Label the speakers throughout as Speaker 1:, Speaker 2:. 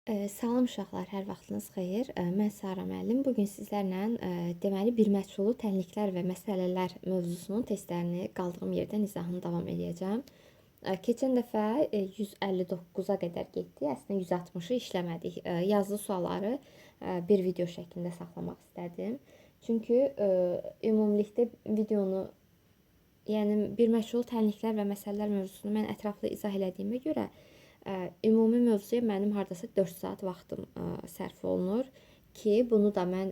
Speaker 1: Salam uşaqlar, hər vaxtınız xeyir. Mən Sara müəllim. Bu gün sizlərlə deməli bir məchulu tənliklər və məsələlər mövzusunun testlərini qaldığım yerdən izahını davam edəcəm. Keçən dəfə 159-a qədər getdi. Əslində 160-ı işləmədik. Yazılı sualları bir video şəklində saxlamaq istədim. Çünki ümumilikdə videonu, yəni bir məchulu tənliklər və məsələlər mövzusunu mən ətraflı izah elədiyimə görə ümumi mövzuya mənim hardasa 4 saat vaxtım sərf olunur ki, bunu da mən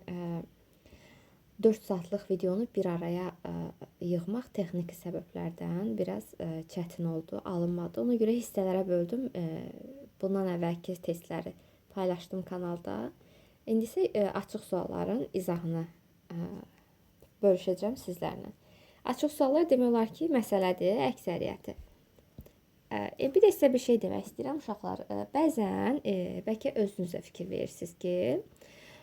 Speaker 1: 4 saatlıq videonu bir araya yığmaq texniki səbəblərdən biraz çətin oldu, alınmadı. Ona görə hissələrə böldüm. Bundan əvvəlki testləri paylaşdım kanalda. İndi isə açıq sualların izahını bölüşəcəm sizlərlə. Açıq suallar demək olar ki, məsələdir, əksəriyyəti. Bir də sizə bir şey demək istəyirəm uşaqlar. Bəzən bəlkə özünüzə fikir verirsiniz ki,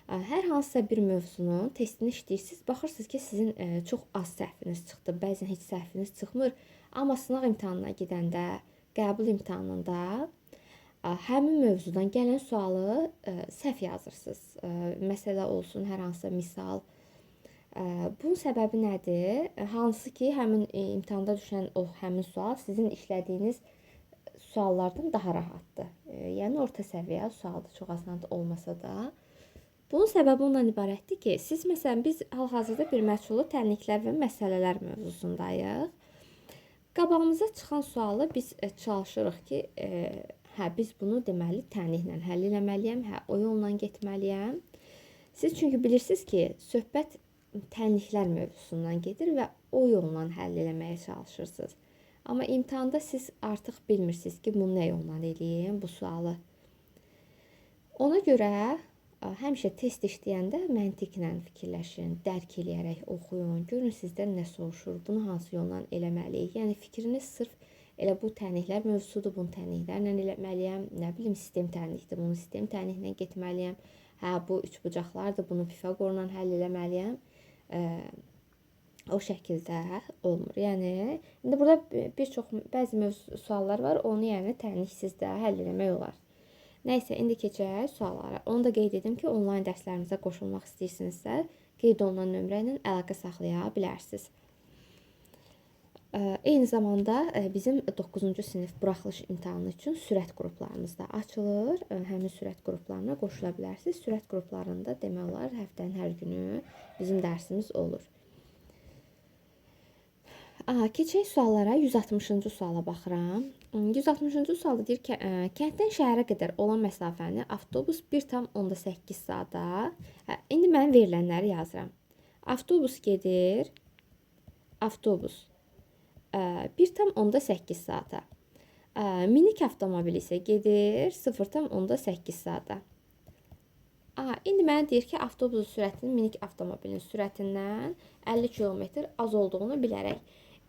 Speaker 1: hər hansısa bir mövzunun testini işləyirsiniz, baxırsınız ki, sizin çox az səhviniz çıxdı, bəzən heç səhviniz çıxmır. Amma sınaq imtahanına gedəndə, qəbul imtahanında həmin mövzudan gələn sualı səhv yazırsınız. Məsələ olsun, hər hansısa misal. Bunun səbəbi nədir? Hansı ki, həmin imtahanda düşən o həmin sual sizin işlədiyiniz suallardan daha rahatdır. Yəni orta səviyyə sualdır, çox asan olmasa da. Bunun səbəbi ondan ibarətdir ki, siz məsələn biz hal-hazırda bir məchulu tənliklər və məsələlər mövzusundayıq. Qabağımıza çıxan sualı biz çalışırıq ki, biz bunu deməli tənliklə həll etməliyəm, o yolla getməliyəm. Siz çünki bilirsiniz ki, söhbət tənliklər mövzusundan gedir və o yolla həll etməyə çalışırsınız. Amma imtahanda siz artıq bilmirsiniz ki, bunu nə yolla eləyim, bu sualı. Ona görə həmişə test işləyəndə məntiqlə fikirləşin, dərk eləyərək oxuyun, görün sizdən nə soruşur, bunu hansı yolla eləməliyik. Yəni fikriniz sırf elə bu tənliklər mövzusudur, bunu tənliklərlə eləməliyəm, nə bilim sistem tənlikdir, bunu sistem tənliklə getməliyəm. Bu üçbucaqlardır, bunu Pifaqorla həll eləməliyəm. O şəkildə olmur. Yəni indi burada bəzi suallar var, onu yəni tənliksiz də həll etmək olar. Nəysə, indi keçək suallara. Onu da qeyd edim ki, onlayn dərslərimizə qoşulmaq istəyirsinizsə, qeyd olunan nömrə ilə əlaqə saxlaya bilərsiniz. Eyni zamanda bizim 9-cu sinif buraxılış imtahanı üçün sürət qruplarımız da açılır. Həmin sürət qruplarına qoşula bilərsiniz. Sürət qruplarında demək olar həftənin hər günü bizim dərsimiz olur. Keçək suallara. 160-cı suala baxıram. 160-cı sualda deyir ki, kənddən şəhərə qədər olan məsafəni avtobus 1,8 saata. İndi mən verilənləri yazıram. Avtobus gedir. Avtobus 1,8 saata. Minik avtomobil isə gedir 0,8 saata. İndi mənə deyir ki, avtobusun sürətinin minik avtomobilin sürətindən 50 km az olduğunu bilərək.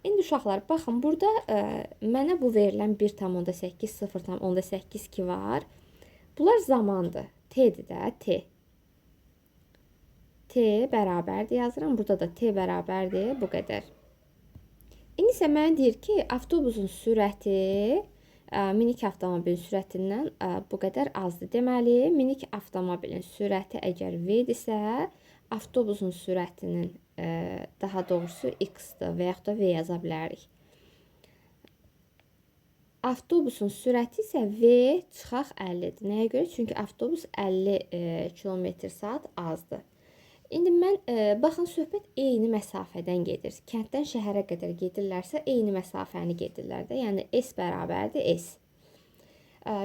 Speaker 1: İndi uşaqlar, baxın, burada mənə bu verilən 1,8, 0,8 ki var. Bunlar zamandır. T'dir də, T. T bərabərdir yazıram. Burada da T bərabərdir, bu qədər. İndi isə mənə deyir ki, avtobusun sürəti minik avtomobilin sürətindən bu qədər azdır. Deməli, minik avtomobilin sürəti əgər V-dirsə, avtobusun sürətinin daha doğrusu X-dır və yaxud da V yaza bilərik. Avtobusun sürəti isə V çıxaq 50-dir. Nəyə görə? Çünki avtobus 50 km/saat azdır. İndi mən, baxın, söhbət eyni məsafədən gedir. Kənddən şəhərə qədər gedirlərsə, eyni məsafəni gedirlər də. Yəni, S bərabərdir S.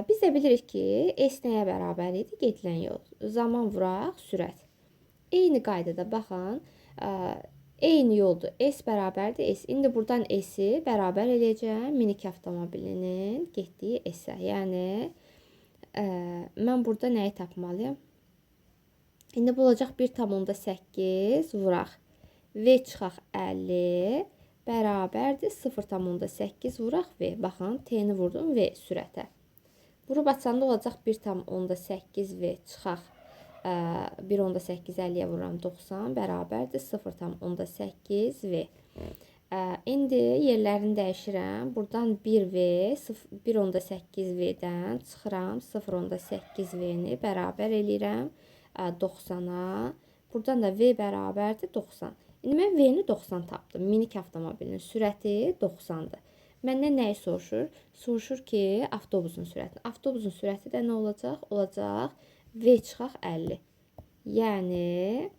Speaker 1: Biz də bilirik ki, S nəyə bərabər idi? Gedilən yol. Zaman vuraq, sürət. Eyni qaydada, baxın, eyni yoldur. S bərabərdir S. İndi buradan S-i bərabər eləyəcəm minik avtomobilinin getdiyi S-ə. Yəni, mən burada nəyi tapmalıyam? İndi bu olacaq 1,8 vuraq. V çıxaq 50 bərabərdir 0,8 vuraq V. Baxın, T-ni vurdum V sürətə. Vurub açanda olacaq 1,8 V çıxaq 1,8 50-yə vururam 90 bərabərdir 0,8 V. İndi yerlərini dəyişirəm. Buradan 1V, 1.8V-dən çıxıram. 0.8V-ni bərabər eləyirəm 90-a. Buradan da V bərabərdir 90. İndi mən V-ni 90 tapdım. Minik avtomobilin sürəti 90-dır. Məndən nəyi soruşur? Soruşur ki, avtobusun sürətini. Avtobusun sürəti də nə olacaq? Olacaq V çıxaq 50. Yəni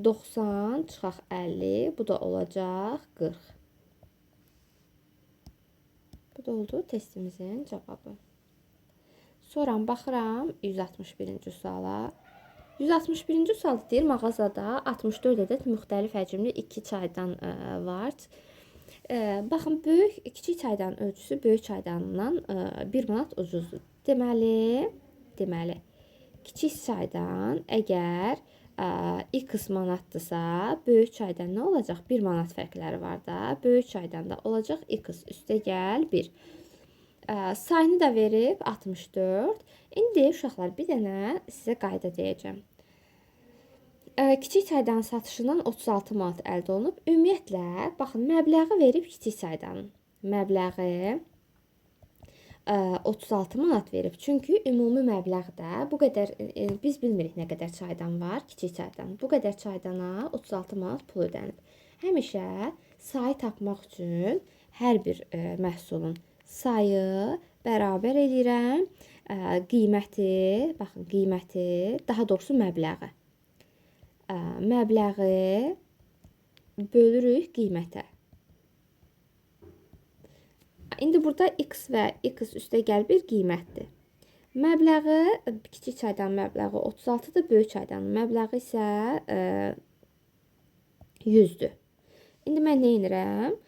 Speaker 1: 90 çıxaq 50, bu da olacaq 40. Bu da oldu testimizin cavabı. Sonra baxıram 161-ci suala. 161-ci sualda deyir, mağazada 64 ədəd müxtəlif həcmli 2 çaydan var. Baxın, kiçik çaydanın ölçüsü böyük çaydandan 1 manat ucuzdur. Deməli, kiçik çaydan əgər x manatdırsa, böyük çaydan nə olacaq? 1 manat fərqləri var da. Böyük çaydan da olacaq x üstə gəl 1. Sayını da verib 64. İndi uşaqlar bir dənə sizə qayda deyəcəm. Kiçik çaydanın satışından 36 manat əldə olunub. Ümumiyyətlə, baxın, məbləği verib kiçik çaydanın. Məbləği 36 manat verib. Çünki ümumi məbləğdə bu qədər, biz bilmirik nə qədər çaydan var, kiçik çaydan. Bu qədər çaydana 36 manat pul ödənib. Həmişə sayı tapmaq üçün hər bir məhsulun sayı bərabər eləyirəm qiyməti, baxın, qiyməti, daha doğrusu məbləği. Məbləği bölürük qiymətə. İndi burada x və x üstə gəl 1 qiymətdir. Məbləği, kiçik çaydanın məbləği 36-dır, böyük çaydanın məbləği isə 100-dür. İndi mən nə edirəm?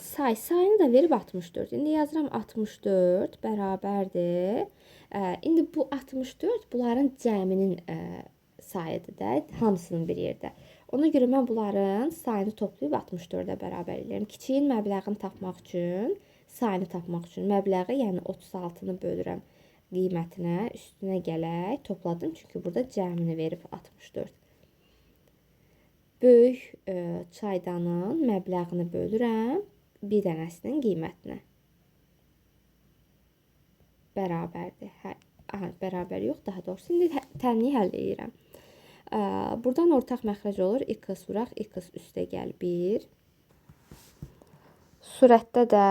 Speaker 1: Sayını da verib 64. İndi yazıram 64 bərabərdir. İndi bu 64 bunların cəminin sayıdır da, hamısının bir yerdə. Ona görə mən bunların sayını toplayıb 64-ə bərabər edirəm. Kiçiyin məbləğini tapmaq üçün, sayını tapmaq üçün məbləği, yəni 36-nı bölürəm qiymətinə, üstünə gələk, topladım. Çünki burada cəmini verib 64. Böyük çaydanın məbləğini bölürəm bir dənəsinin qiymətinə. Bərabərdir. Bərabər yox, daha doğrusu. İndi təmini həll edirəm. Buradan ortaq məxrəc olur. X vuraq, x üstə gəl 1. Sürətdə də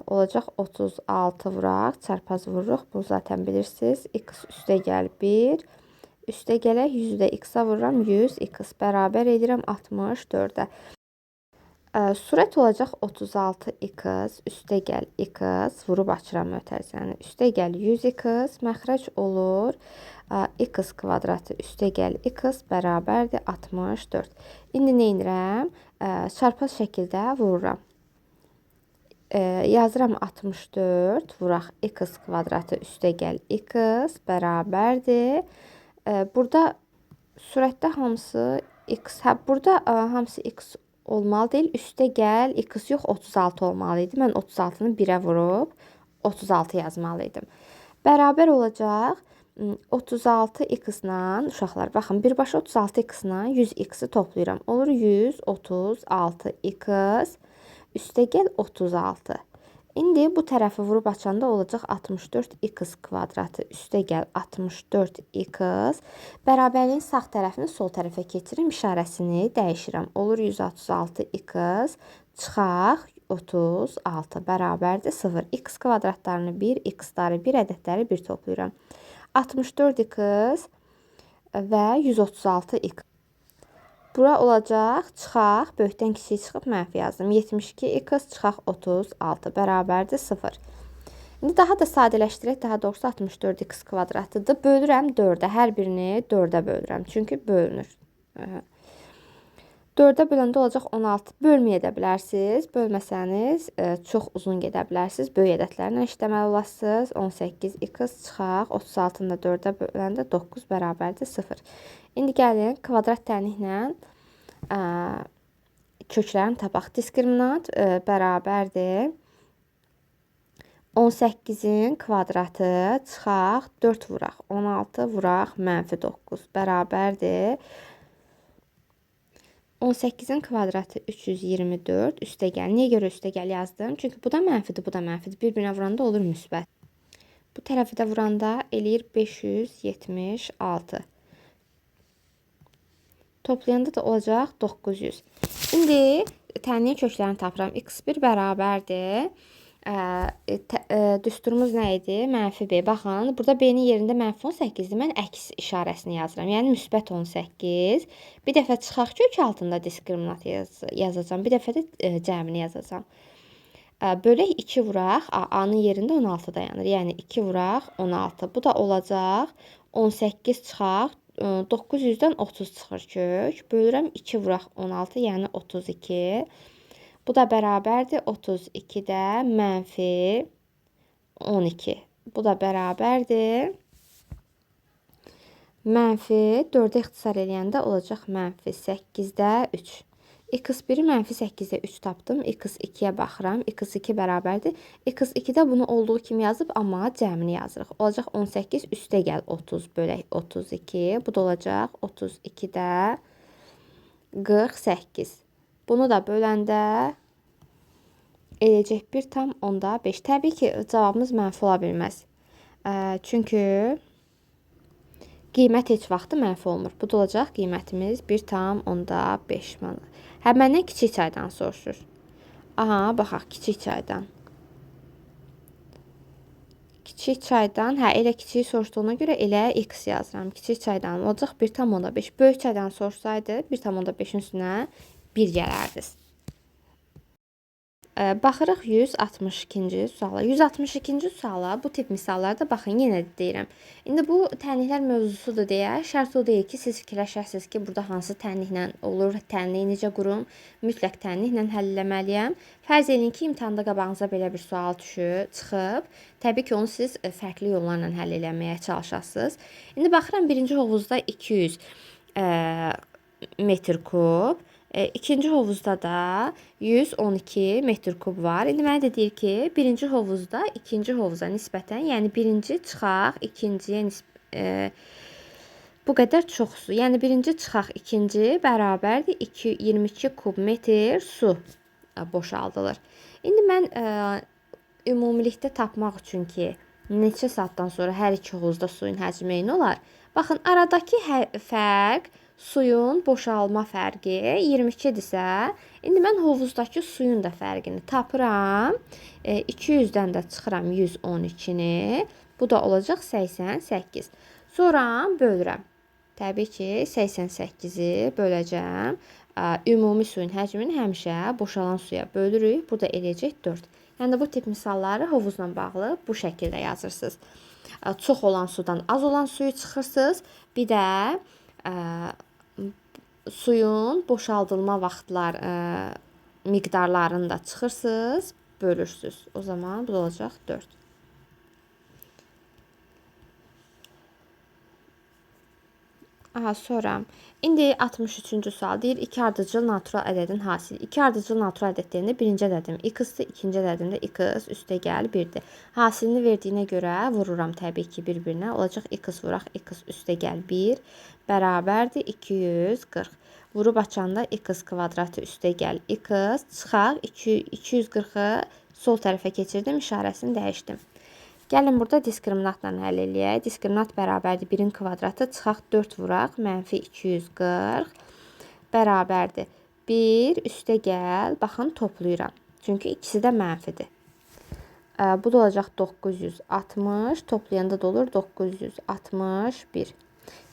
Speaker 1: olacaq 36 vuraq, çarpaz vururuq. Bunu zaten bilirsiniz. X üstə gəl 1. Üstə gələk 100-ü də x-a vururam. 100, x bərabər edirəm 64-ə. Sürət olacaq 36x, üstə gəl x, vurub açıram mötərizəni. Üstə gəl 100x, məxrəc olur x kvadratı üstə gəl x bərabərdir 64. İndi nə edirəm? Çarpaz şəkildə vururam. Yazıram 64, vuraq x kvadratı üstə gəl x bərabərdir. Burada sürətdə hamısı x, burada hamısı x olmalı deyil. Üstə gəl x yox 36 olmalı idi. Mən 36-nı 1-ə vurub 36 yazmalıydım. Bərabər olacaq 36x-la, uşaqlar, baxın, birbaşa 36x-la 100x-i toplayıram. Olur 136x, üstə gəl 36. İndi bu tərəfi vurub açanda olacaq 64x kvadratı, üstə gəl 64x. Bərabərliyin sağ tərəfini sol tərəfə keçirim, işarəsini dəyişirəm. Olur 136x, çıxaq 36 bərabərdir 0. X kvadratlarını 1, x-ları 1, ədədləri 1 toplayıram. 64x və 136x. Bura olacaq, çıxaq, böyükdən kiçik çıxıb mənfi yazdım. 72x çıxaq 36 bərabərdir 0. İndi daha da sadələşdirək, daha doğrusu 64x kvadratıdır. Bölürəm 4-ə, hər birini 4-ə bölürəm. Çünki bölünür. 4-ə böləndə olacaq 16. Bölməyə də bilərsiniz. Bölməsəniz çox uzun gedə bilərsiniz. Böyük ədədlərlə işləməli olasınız. 18x çıxaq 36-nı da 4-ə böləndə 9 bərabərdir 0. İndi gəlin kvadrat tənliklə köklərini tapaq. Diskriminant bərabərdir 18-in kvadratı çıxaq 4 vuraq. 16 vuraq mənfi 9 bərabərdir 18-in kvadratı 324 üstəgəl. Niyə görə üstəgəl yazdım? Çünki bu da mənfidir, bu da mənfidir. Bir-birinə vuranda olur müsbət. Bu tərəfi də vuranda eləyir 576. Toplayanda da olacaq 900. İndi tənliyin köklərini tapıram. X1 bərabərdir. Düsturumuz nə idi? Mənfi B. Baxın, burada B-nin yerində mənfi 18-dir. Mən əks işarəsini yazıram. Yəni müsbət 18. Bir dəfə çıxaq kök altında diskriminant yazacağam. Bir dəfə də cəmini yazacağam. Bölək 2 vuraq. A-nın yerində 16 dayanır. Yəni 2 vuraq 16. Bu da olacaq 18 çıxaq. 900-dən 30 çıxır kök. Bölürəm 2 vuraq 16, yəni 32. Bu da bərabərdir 32-də mənfi 12. Bu da bərabərdir mənfi 4-ə ixtisar eləyəndə olacaq mənfi 8-də 3. X1-i mənfi 8-də 3 tapdım. X2-yə baxıram. X2 bərabərdir. X2-də bunu olduğu kimi yazıb, amma cəmini yazırıq. Olacaq 18 üstə gəl 30 bölək 32. Bu da olacaq 32-də 48. Bunu da böləndə eləyəcək 1,5. Təbii ki, cavabımız mənfi ola bilməz. Çünki qiymət heç vaxtı mənfi olmur. Bu da olacaq qiymətimiz 1,5 manat. Hə, məndən kiçik çaydan soruşur. Aha, baxaq, kiçik çaydan. Kiçik çaydan, hə, elə kiçiyi soruşduğuna görə elə x yazıram. Kiçik çaydan olacaq 1,5. Böyük çaydan sorsaydı 1,5-in üstünə 1 gələrdiniz. Baxırıq 162-ci suala. 162-ci suala bu tip misallarda baxın, yenə də deyirəm. İndi bu tənliklər mövzusudur deyə şərt o deyil ki, siz fikirləşərsiniz ki, burada hansı tənliklə olur, tənliyi necə qurum, mütləq tənliklə həll eləməliyəm. Fərz edin ki, imtahanda qabağınıza belə bir sual çıxıb. Təbii ki, onu siz fərqli yollarla həll eləməyə çalışasınız. İndi baxıram, birinci hovuzda 200 metr kub. İkinci hovuzda da 112 metr kub var. İndi mənə də deyir ki, birinci hovuzda ikinci hovuza nisbətən, yəni birinci çıxaq ikinciyə bu qədər çox su. Yəni birinci çıxaq ikinci bərabərdir 22 kub metr su boşaldılır. İndi mən ümumilikdə tapmaq üçün ki, neçə saatdan sonra hər iki hovuzda suyun həcmi eyni olar. Baxın, aradakı fərq suyun boşalma fərqi 22-dirsə, indi mən hovuzdakı suyun da fərqini tapıram. 200-dən də çıxıram 112-ni. Bu da olacaq 88. Sonra bölürəm. Təbii ki, 88-i böləcəm. Ümumi suyun həcmini həmişə boşalan suya bölürük. Burada eləyəcək 4. Yəni bu tip misalları hovuzla bağlı bu şəkildə yazırsınız. Çox olan sudan az olan suyu çıxırsınız. Bir də suyun boşaldılma vaxtlar miqdarlarını da çıxırsınız, bölürsünüz. O zaman bu da olacaq 4. Sonra indi 63-cü sual deyir, 2 ardıcıl natural ədədin hasili. 2 ardıcıl natural ədəd deyəndə birinci ədədim x-dir, ikinci ədədimdə x üstə gəl 1-dir. Hasilini verdiyinə görə vururam təbii ki bir-birinə. Olacaq x vuraq x üstə gəl 1 bərabərdir 240. Vurub açanda x kvadratı üstə gəl x çıxaq 240-ı sol tərəfə keçirdim, işarəsini dəyişdim. Gəlin burada diskriminantla həll eləyək. Diskriminant bərabərdir 1-in kvadratı, çıxaq 4 vuraq, mənfi 240 bərabərdir 1 üstə gəl, baxın toplayıram. Çünki ikisi də mənfidir. Bu da olacaq 960, toplayanda da olur 961.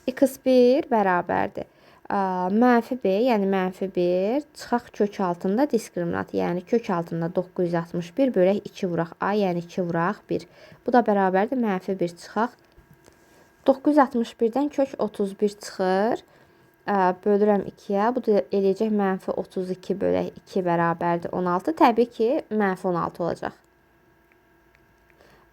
Speaker 1: x1 bərabərdir. Mənfi B, yəni mənfi 1, çıxaq kök altında diskriminant, yəni kök altında 961 bölək 2 vuraq A, yəni 2 vuraq 1. Bu da bərabərdir mənfi 1 çıxaq. 961-dən kök 31 çıxır, bölürəm 2-yə, bu da eləyəcək mənfi 32 bölək 2 bərabərdir 16. Təbii ki, mənfi 16 olacaq.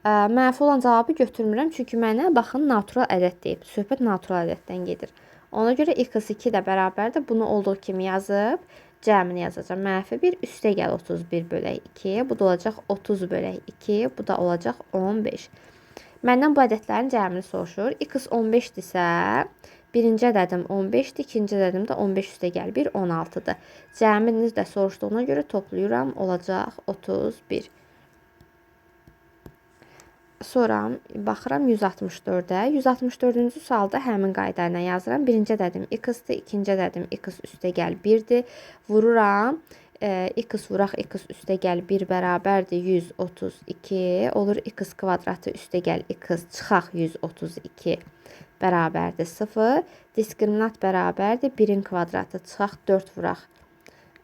Speaker 1: Mənfi olan cavabı götürmürəm, çünki mənə baxın natural ədəd deyib. Söhbət natural ədəddən gedir. Ona görə x2 də bərabərdir. Bunu olduğu kimi yazıb cəmini yazacağam. Mənfi 1 üstə gəl 31 bölək 2. Bu da olacaq 30 bölək 2. Bu da olacaq 15. Məndən bu ədədlərin cəmini soruşur. X 15-dirsə, Birinci ədədim 15-dir, ikinci ədədim də 15 üstə gəl 1, 16-dır. Cəminiz də soruşduğuna görə toplayıram, olacaq 31. Sonra baxıram 164-ə. 164-cü sualda həmin qayda ilə yazıram. Birinci ədədim x-dir, ikinci ədədim x üstə gəl 1-dir. Vururam. X vuraq x üstə gəl 1 bərabərdir 132. Olur x kvadratı üstə gəl x çıxaq 132 bərabərdir 0. Diskriminant bərabərdir 1-in kvadratı çıxaq 4 vuraq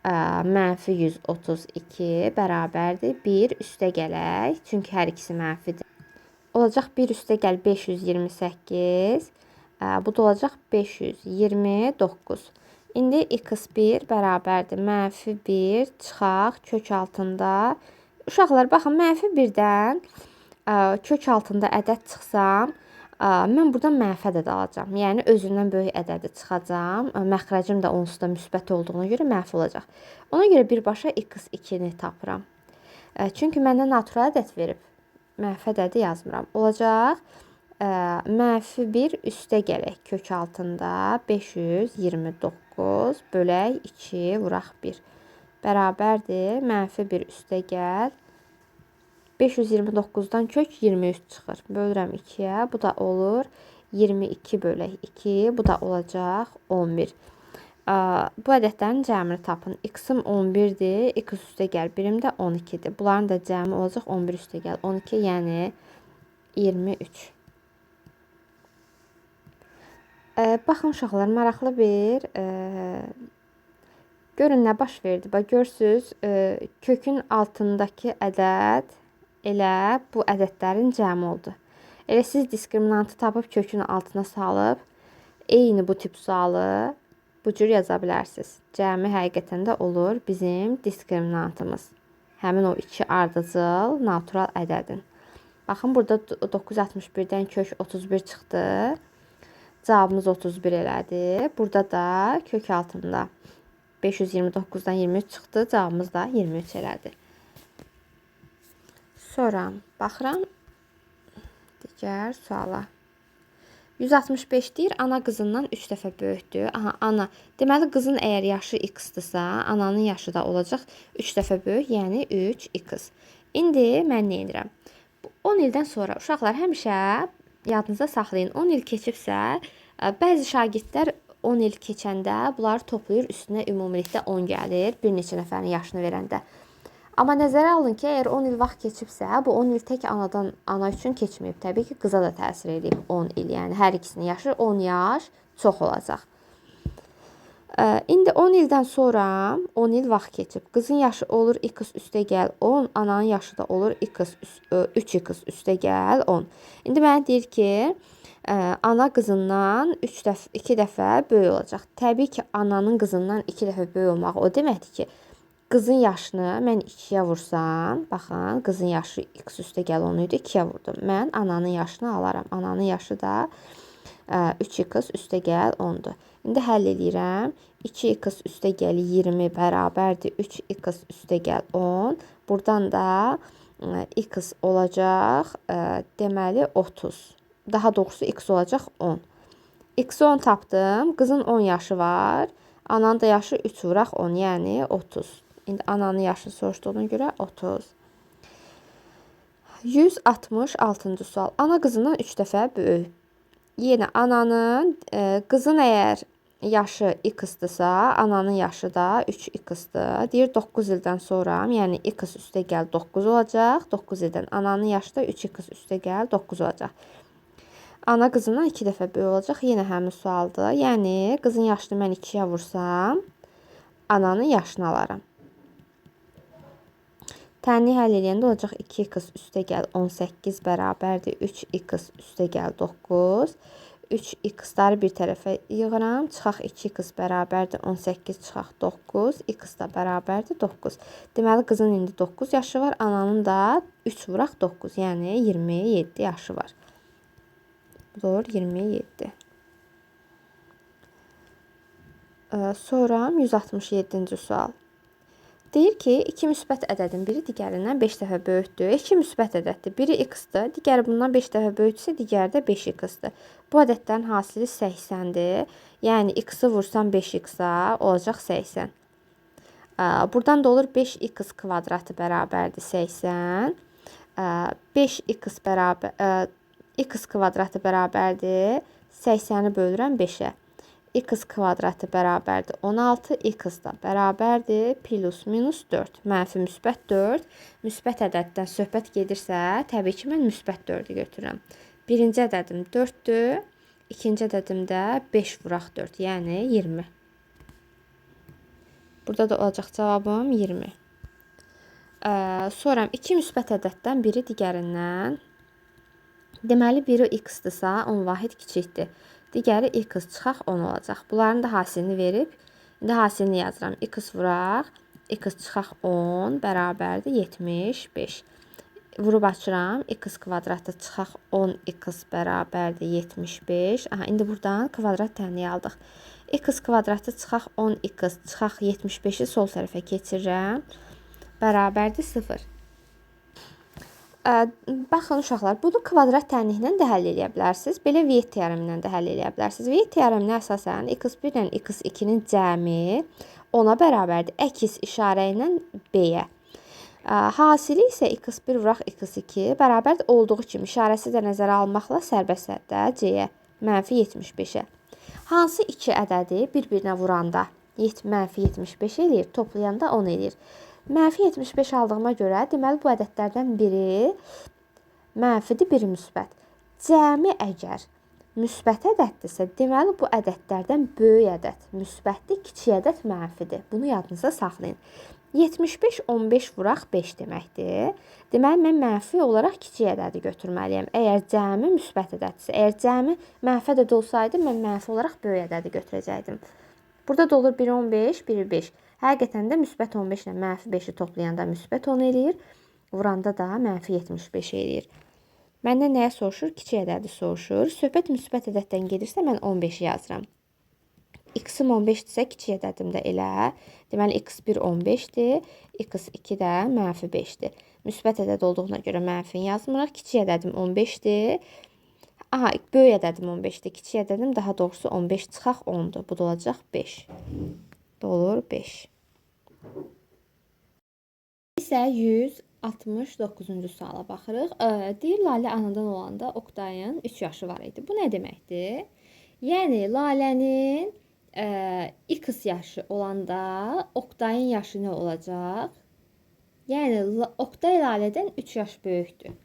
Speaker 1: mənfi 132 bərabərdir 1 üstə gələk. Çünki hər ikisi mənfidir. Olacaq 1 üstə gəl 528. Bu da olacaq 529. İndi x1 bərabərdir mənfi 1 çıxaq kök altında. Uşaqlar baxın, mənfi 1-dən kök altında ədəd çıxsam, mən buradan mənfi ədəd alacağam. Yəni özündən böyük ədədi çıxacağam. Məxrəcim də onsuz da müsbət olduğuna görə mənfi olacaq. Ona görə birbaşa x2-ni tapıram. Çünki məndən natural ədəd verib. Mənfi ədədi yazmıram. Olacaq mənfi 1 üstə gələk kök altında 529 bölək 2 vuraq 1 bərabərdir mənfi 1 üstə gəl 529-dan kök 23 çıxır. Bölürəm 2-yə. Bu da olur 22 bölək 2. Bu da olacaq 11. Bu ədədlərin cəmini tapın. X-im 11-dir. X üstə gəl 1-im də 12-dir. Bunların da cəmi olacaq 11 üstə gəl 12, yəni 23. Baxın uşaqlar, maraqlı bir görün nə baş verdi. Bax, görsünüz, kökün altındakı ədəd elə bu ədədlərin cəmi oldu. Elə siz diskriminantı tapıb kökün altına salıb eyni bu tip sualı bu cür yaza bilərsiniz. Cəmi həqiqətən də olur bizim diskriminantımız. Həmin o iki ardıcıl natural ədədin. Baxın, burada 961-dən kök 31 çıxdı. Cavabımız 31 elədi. Burada da kök altında 529-dan 23 çıxdı. Cavabımız da 23 elədi. Sonra baxıram digər suala. 165 deyir, ana qızından 3 dəfə böyükdür. Aha, ana. Deməli, qızın əgər yaşı x-dırsa, ananın yaşı da olacaq 3 dəfə böyük, yəni 3x. İndi mən nə edirəm? 10 ildən sonra uşaqlar həmişə yadınızda saxlayın. 10 il keçibsə, bəzi şagirdlər 10 il keçəndə bunları toplayır, üstünə ümumilikdə 10 gəlir, bir neçə nəfərin yaşını verəndə. Amma nəzərə alın ki, əgər 10 il vaxt keçibsə, bu 10 il tək ana üçün keçməyib. Təbii ki, qıza da təsir edib 10 il. Yəni hər ikisinin yaşı 10 yaş çox olacaq. İndi 10 ildən sonra 10 il vaxt keçib. Qızın yaşı olur x üstə gəl 10, ananın yaşı da olur 3x üstə gəl 10. İndi mənə deyir ki, ana qızından 2 dəfə böyük olacaq. Təbii ki, ananın qızından 2 dəfə böyük olmaq o deməkdir ki, qızın yaşını mən 2-yə vursam, baxın, qızın yaşı x üstə gəl 10 idi, 2-yə vurdum. Mən ananın yaşını alaram. Ananın yaşı da 3x üstə gəl 10-dur. İndi həll edirəm. 2x üstə gəl 20 bərabərdir 3x üstə gəl 10. Buradan da x olacaq, deməli 30. Daha doğrusu x olacaq 10. X-i 10 tapdım. Qızın 10 yaşı var. Ananın da yaşı 3 vuraq 10, yəni 30. İndi ananın yaşını soruşduğuna görə 30. 166-cı sual. Ana qızından 3 dəfə böyük. Yenə ananın, qızın əgər yaşı x-dırsa, ananın yaşı da 3x-dır. Deyir 9 ildən sonra, yəni x üstə gəl 9 olacaq. 9 ildən ananın yaşı da 3x üstə gəl 9 olacaq. Ana qızından 2 dəfə böyük olacaq. Yenə həmin sualdır. Yəni qızın yaşını mən 2-yə vursam, ananın yaşını alaram. Tənliyi həll edəndə olacaq 2x üstə gəl 18 bərabərdir 3x üstə gəl 9. 3x-ları bir tərəfə yığıram. Çıxaq 2x bərabərdir 18 çıxaq 9. X da bərabərdir 9. Deməli, qızın indi 9 yaşı var. Ananın da 3 vuraq 9. Yəni 27 yaşı var. Bu da olur 27. Sonra 167-ci sual. Deyir ki, 2 müsbət ədədin biri digərindən 5 dəfə böyükdür. 2 müsbət ədəddir. Biri x-dır, digəri bundan 5 dəfə böyükdürsə, digəri də 5x-dır. Bu ədədlərin hasili 80-dir. Yəni x-i vursam 5x-a olacaq 80. Buradan da olur 5x kvadratı bərabərdir 80. 5x bərabər x kvadratı bərabərdir 80-i bölürəm 5-ə. X kvadratı bərabərdir 16, x da bərabərdir plus minus 4. Mənfi müsbət 4. Müsbət ədəddən söhbət gedirsə, təbii ki, mən müsbət 4-ü götürürəm. Birinci ədədim 4-dür, ikinci ədədim də 5 vuraq 4, yəni 20. Burada da olacaq cavabım 20. Sonra 2 müsbət ədəddən biri digərindən, deməli biri x-dırsa 10 vahid kiçikdir. Digəri x çıxaq 10 olacaq. Bunların da hasilini verib, indi hasilini yazıram. X vuraq, x çıxaq 10 bərabərdir 75. Vurub açıram, x kvadratı çıxaq 10x bərabərdir 75. İndi buradan kvadrat tənliyi aldıq. X kvadratı çıxaq 10x çıxaq 75-i sol tərəfə keçirirəm. Bərabərdir 0. Baxın uşaqlar, bunu kvadrat tənliyindən də həll edə bilərsiniz. Belə Viet teoremindən də həll edə bilərsiniz. Viet teoreminə əsasən x1 ilə x2-nin cəmi 10-a bərabərdir. Əks işarə ilə b-yə. Hasili isə x1 vuraq x2 bərabərdir olduğu kimi işarəsi də nəzərə almaqla sərbəst həddə c-yə, mənfi 75-ə. Hansı iki ədədi bir-birinə vuranda mənfi 75 eləyir, toplayanda 10 eləyir. Mənfi 75 aldığıma görə, deməli bu ədədlərdən biri mənfidir, biri müsbət. Cəmi əgər müsbət ədəddirsə, deməli bu ədədlərdən böyük ədəd müsbətdir, kiçik ədəd mənfidir. Bunu yadınızda saxlayın. 75 15 vuraq 5 deməkdir. Deməli mən mənfi olaraq kiçik ədədi götürməliyəm. Əgər cəmi müsbət ədəddirsə, əgər cəmi mənfi ədəd olsaydı, mən mənfi olaraq böyük ədədi götürəcəkdim. Burada da olur 1 15, 1 5. Həqiqətən də müsbət 15 ilə mənfi 5-i toplayanda müsbət 10 eləyir. Vuranda da mənfi 75 eləyir. Məndən nəyə soruşur? Kiçik ədədi soruşur. Söhbət müsbət ədəddən gedirsə, mən 15 yazıram. X-im 15-dirsə, kiçik ədədim də elə. Deməli, x1 15-dir, x2 də mənfi 5-dir. Müsbət ədəd olduğuna görə mənfini yazmırıq. Kiçik ədədim 15-dir. Böyük ədədim 15-dir. Kiçik ədədim daha doğrusu 15 çıxaq 10-dur. Bu da olacaq 5. Olur 5. İsə 169-cu suala baxırıq. Deyir, Lalə anadan olanda Oktayın 3 yaşı var idi. Bu nə deməkdir? Yəni, Lalənin x yaşı olanda Oktayın yaşı nə olacaq? Yəni, Oktay Lalədən 3 yaş böyükdür.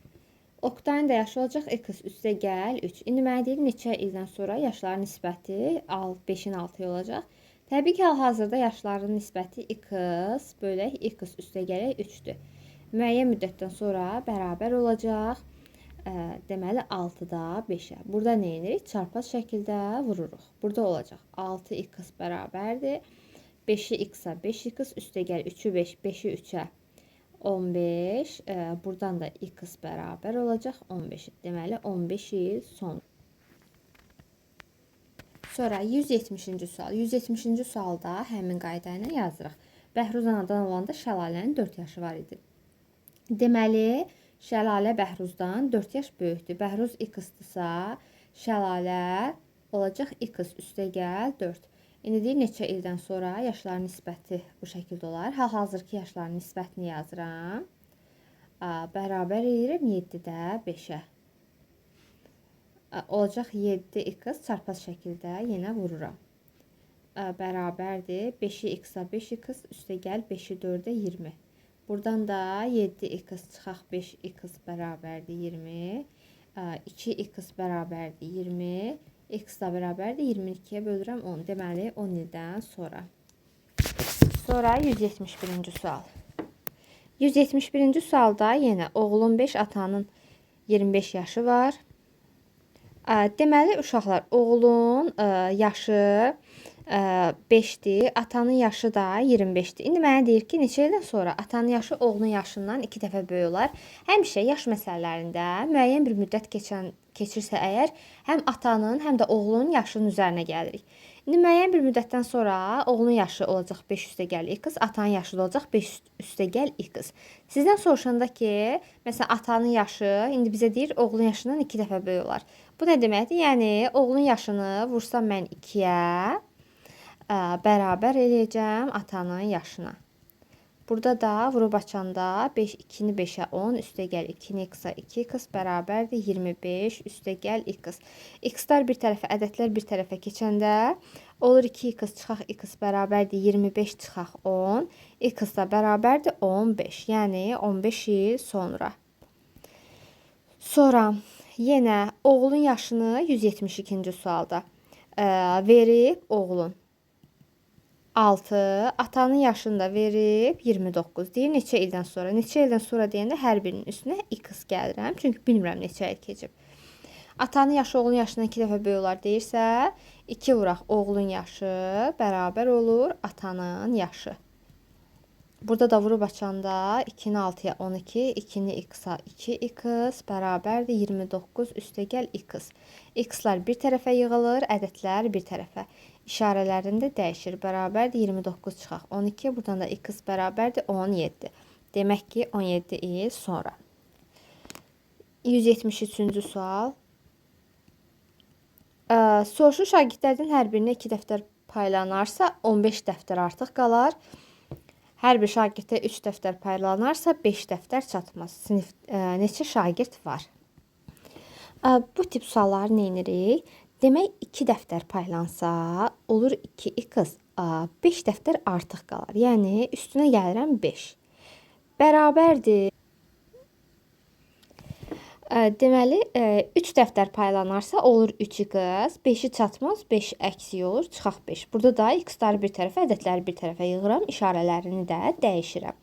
Speaker 1: Oktayın da yaşı olacaq x üstə gəl 3. İndi mənə deyir, neçə ildən sonra yaşların nisbəti 5-in 6 olacaq. Təbii ki, hal-hazırda yaşların nisbəti x bölək x üstə gələk 3-dür. Müəyyən müddətdən sonra bərabər olacaq. Deməli 6-da 5-ə. Burada nə edirik? Çarpaz şəkildə vururuq. Burada olacaq 6x bərabərdir. 5-i x-a 5x üstə gəl 3-ü 5, 5-i 3-ə 15. Buradan da x bərabər olacaq 15. Deməli 15 il sonra. Sonra 170-ci sual. 170-ci sualda həmin qayda ilə yazırıq. Bəhruz anadan olanda Şəlalənin 4 yaşı var idi. Deməli, Şəlalə Bəhruzdan 4 yaş böyükdür. Bəhruz x-dırsa, Şəlalə olacaq x üstə gəl 4. İndi deyir, neçə ildən sonra yaşların nisbəti bu şəkildə olar. Hal-hazırki yaşların nisbətini yazıram. Bərabər edirəm 7-də 5-ə. Olacaq 7x çarpaz şəkildə yenə vururam. Bərabərdir. 5-i x-a 5x üstə gəl 5-i 4-ə 20. Buradan da 7x çıxaq 5x bərabərdir 20. 2x bərabərdir 20. X da bərabərdir 22-yə bölürəm 10. Deməli 10 ildən sonra. Sonra 171-ci sual. 171-ci sualda yenə oğlun 5, atanın 25 yaşı var. Deməli, uşaqlar, oğlun yaşı 5-dir, atanın yaşı da 25-dir. İndi mənə deyir ki, neçə ildən sonra atanın yaşı oğlunun yaşından 2 dəfə böyük olar. Həmişə yaş məsələlərində müəyyən bir müddət keçirsə əgər, həm atanın, həm də oğlunun yaşının üzərinə gəlirik. İndi müəyyən bir müddətdən sonra oğlun yaşı olacaq 5 üstəgəl x, atanın yaşı da olacaq 5 üstəgəl x. Sizdən soruşanda ki, məsələn, atanın yaşı indi bizə deyir, oğlun yaşından 2 dəfə böyük olar. Bu nə deməkdir? Yəni, oğlun yaşını vursam mən 2-yə, bərabər eləyəcəm atanın yaşına. Burada da vurub açanda 5, 2-ni 5-ə 10, üstəgəl 2-ni x-a 2x bərabərdir 25 üstəgəl x. X-lar bir tərəfə, ədədlər bir tərəfə keçəndə olur 2x çıxaq x bərabərdir 25 çıxaq 10, x da bərabərdir 15, yəni 15 il sonra. Sonra yenə oğlun yaşını 172-ci sualda verib oğlun 6, atanın yaşını da verib 29. Deyir neçə ildən sonra. Neçə ildən sonra deyəndə hər birinin üstünə x gəlirəm. Çünki bilmirəm neçə il keçib. Atanın yaşı oğlun yaşından 2 dəfə böyük olar deyirsə, 2 vuraq oğlun yaşı bərabər olur atanın yaşı. Burada da vurub açanda 2-ni 6-ya 12, 2-ni x-a 2x bərabərdir 29 üstəgəl x. X-lar bir tərəfə yığılır, ədədlər bir tərəfə. İşarələrində dəyişir. Bərabərdir 29 çıxaq 12. Buradan da x bərabərdir 17. Demək ki, 17 il sonra. 173-cü sual. Soruşu şagirdlərdən hər birinə 2 dəftər paylanarsa 15 dəftər artıq qalar. Hər bir şagirddə 3 dəftər paylanarsa 5 dəftər çatmaz. Sinif neçə şagird var? Bu tip sualları nə edirik? Demək 2 dəftər paylansa olur 2x, 5 dəftər artıq qalar. Yəni üstünə gəlirəm 5. Bərabərdir. Deməli 3 dəftər paylanarsa olur 3x, 5-i çatmaz, 5 əksik olur, çıxaq 5. Burada da x-ları bir tərəfə, ədədləri bir tərəfə yığıram, işarələrini də dəyişirəm.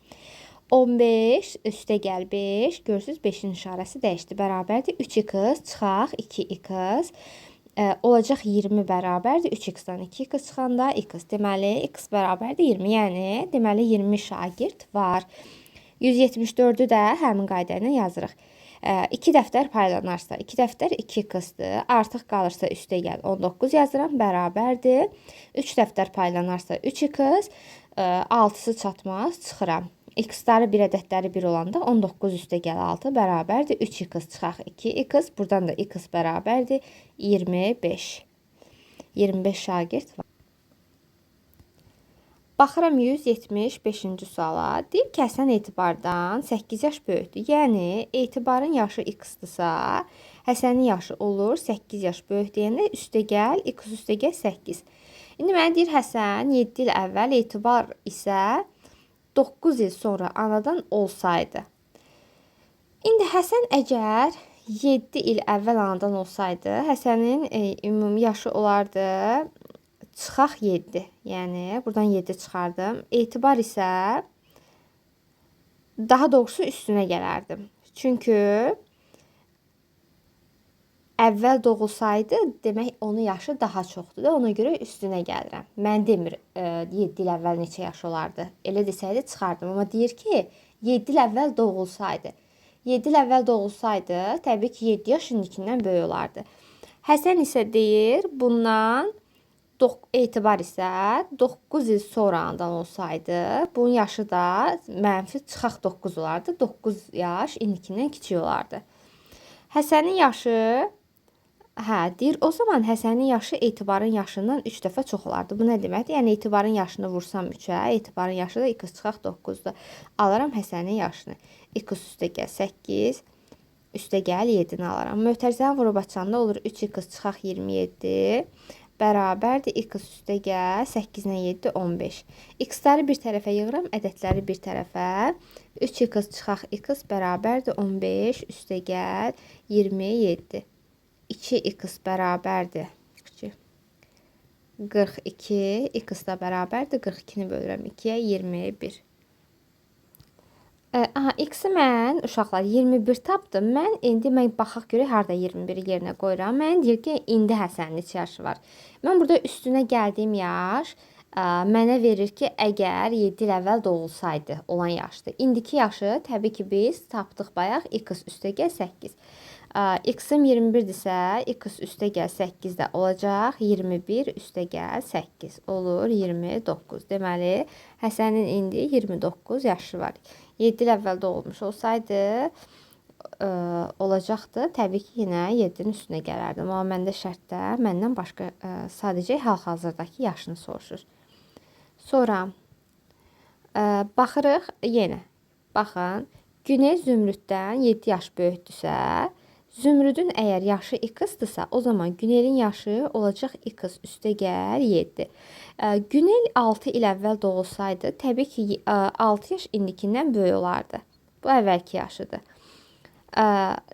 Speaker 1: 15 üstəgəl 5, görürsünüz 5-in işarəsi dəyişdi. Bərabərdir 3x çıxaq 2x. Olacaq 20 bərabərdir 3x-dan 2x çıxanda x. Deməli, x bərabərdir 20, yəni deməli 20 şagird var. 174-ü də həmin qayda ilə yazırıq. 2 dəftər paylanarsa, 2 dəftər 2x-dır. Artıq qalırsa üstəgəl 19 yazıram, bərabərdir. 3 dəftər paylanarsa 3x, 6-sı çatmaz, çıxıram. X-ları bir, ədədləri 1 olanda 19 üstəgəl 6 bərabərdir 3x çıxaq 2x. Buradan da x bərabərdir 25. 25 şagird var. Baxıram 175-ci suala. Deyir ki, Həsən Etibardan 8 yaş böyükdür. Yəni, Etibarın yaşı x-dırsa, Həsənin yaşı olur 8 yaş böyük deyəndə üstəgəl x üstəgəl 8. İndi mənə deyir Həsən 7 il əvvəl, Etibar isə 9 il sonra anadan olsaydı. İndi Həsən əgər 7 il əvvəl anadan olsaydı, Həsənin ümumi yaşı olardı çıxaq 7. Yəni, buradan 7 çıxardım. Etibar isə daha doğrusu üstünə gələrdim. Çünki əvvəl doğulsaydı, demək onun yaşı daha çoxdur da, ona görə üstünə gəlirəm. Mən demir 7 il əvvəl neçə yaş olardı. Elə desəydi çıxardım. Amma deyir ki, 7 il əvvəl doğulsaydı. 7 il əvvəl doğulsaydı, təbii ki, 7 yaş indikindən böyük olardı. Həsən isə deyir, bundan Etibar isə 9 il sonra anadan olsaydı, bunun yaşı da mənfi çıxaq 9 olardı. 9 yaş indikindən kiçik olardı. Həsənin yaşı deyir, o zaman Həsənin yaşı Etibarın yaşından 3 dəfə çox olardı. Bu nə deməkdir? Yəni, Etibarın yaşını vursam 3-ə, Etibarın yaşı da x çıxaq 9-dur. Alaram Həsənin yaşını. X üstəgəl 8, üstəgəl 7-ni alaram. Mötərizəni vurub açanda olur 3x çıxaq 27, bərabərdir x üstəgəl 8-dən 7, 15. X-ləri bir tərəfə yığıram, ədədləri bir tərəfə. 3x çıxaq x bərabərdir 15 üstəgəl 27. 2x bərabərdir 42, x da bərabərdir 42-ni bölürəm 2-yə 21. X-i mən uşaqlar 21 tapdım. Mən baxaq görək harda 21-i yerinə qoyuram. Mən deyir ki, indi Həsənin neçə yaşı var. Mən burada üstünə gəldiyim yaş mənə verir ki, əgər 7 il əvvəl doğulsaydı olan yaşdır. İndiki yaşı təbii ki, biz tapdıq bayaq x üstəgəl 8. X-im 21-dirsə, x üstə gəl 8 də olacaq. 21 üstə gəl 8 olur 29. Deməli, Həsənin indi 29 yaşı var. 7 il əvvəldə olmuş olsaydı olacaqdı. Təbii ki, yenə 7-nin üstünə gələrdim. Amma məndə şərtdə məndən başqa sadəcə hal-hazırdakı yaşını soruşur. Sonra baxırıq yenə. Baxın, Güney Zümrüddən 7 yaş böyükdürsə, Zümrüdün əgər yaşı x-dırsa, o zaman Günelin yaşı olacaq x üstə gəl 7. Günel 6 il əvvəl doğulsaydı, təbii ki 6 yaş indikindən böyük olardı. Bu əvvəlki yaşıdır.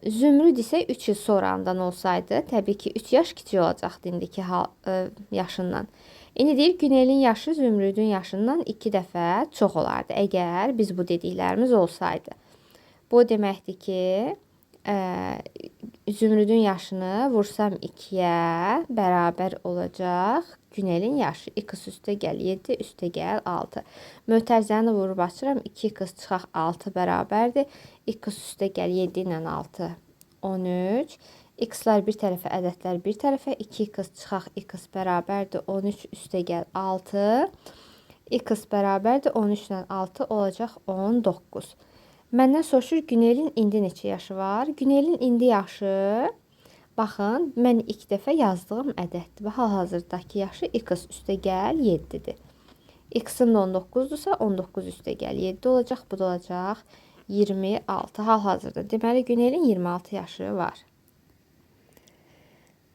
Speaker 1: Zümrüd isə 3 il sonradan olsaydı, təbii ki 3 yaş kiçik olacaqdı indiki yaşından. İndi deyir, Günelin yaşı Zümrüdün yaşından 2 dəfə çox olardı, əgər biz bu dediklərimiz olsaydı. Bu deməkdir ki, Zümrüdün yaşını vursam 2-yə bərabər olacaq Günelin yaşı. X üstə gəl 7, üstə gəl 6. Mötərizəni vurub açıram. 2x çıxaq 6 bərabərdir. X üstə gəl 7 ilə 6, 13. X-lar bir tərəfə, ədədlər bir tərəfə. 2x çıxaq x bərabərdir 13 üstə gəl 6. X bərabərdir 13 ilə 6 olacaq 19. Məndən soruşur Günelin indi neçə yaşı var? Günelin indi yaşı, baxın, mən ilk dəfə yazdığım ədəddir və hal-hazırdakı yaşı x üstə gəl 7-dir. X-ın da 19-dursa 19 üstə gəl 7 olacaq, bu da olacaq 26 hal-hazırda. Deməli, Günelin 26 yaşı var.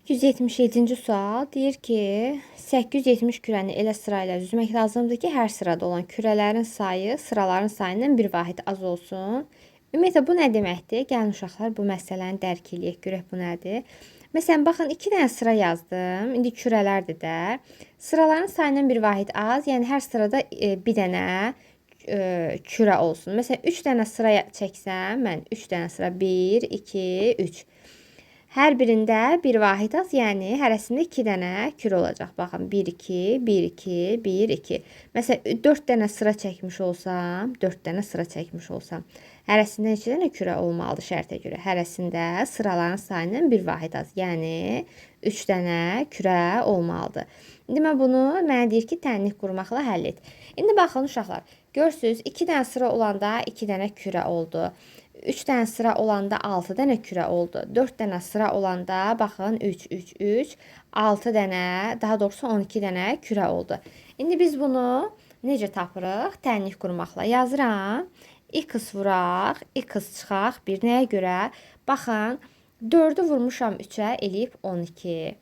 Speaker 1: 177-ci sual deyir ki, 870 kürəni elə sırayla düzmək lazımdır ki, hər sırada olan kürələrin sayı sıraların sayından bir vahid az olsun. Ümumiyyətlə, bu nə deməkdir? Gəlin uşaqlar, bu məsələni dərk eləyək, görək bu nədir? Məsələn, baxın, 2 dənə sıra yazdım. İndi kürələrdir də. Sıraların sayından bir vahid az, yəni hər sırada bir dənə kürə olsun. Məsələn, 3 dənə sıra çəksəm, mən 3 dənə sıra 1, 2, 3. Hər birində bir vahid az, yəni hərəsində 2 dənə kürə olacaq. Baxın, 1, 2, 1, 2, 1, 2. Məsələn, 4 dənə sıra çəkmiş olsam, 4 dənə sıra çəkmiş olsam, hərəsində neçə dənə kürə olmalıdır şərtə görə? Hərəsində sıraların sayından bir vahid az, yəni 3 dənə kürə olmalıdır. İndi mən bunu, mənə deyir ki, tənlik qurmaqla həll et. İndi baxın uşaqlar, görürsünüz, 2 dənə sıra olanda 2 dənə kürə oldu. 3 dənə sıra olanda 6 dənə kürə oldu. 4 dənə sıra olanda, baxın, 3, 3, 3, 6 dənə, daha doğrusu 12 dənə kürə oldu. İndi biz bunu necə tapırıq? Tənlik qurmaqla yazıram. X vuraq, X çıxaq bir nəyə görə? Baxın, 4-ü vurmuşam 3-ə, eləyib 12.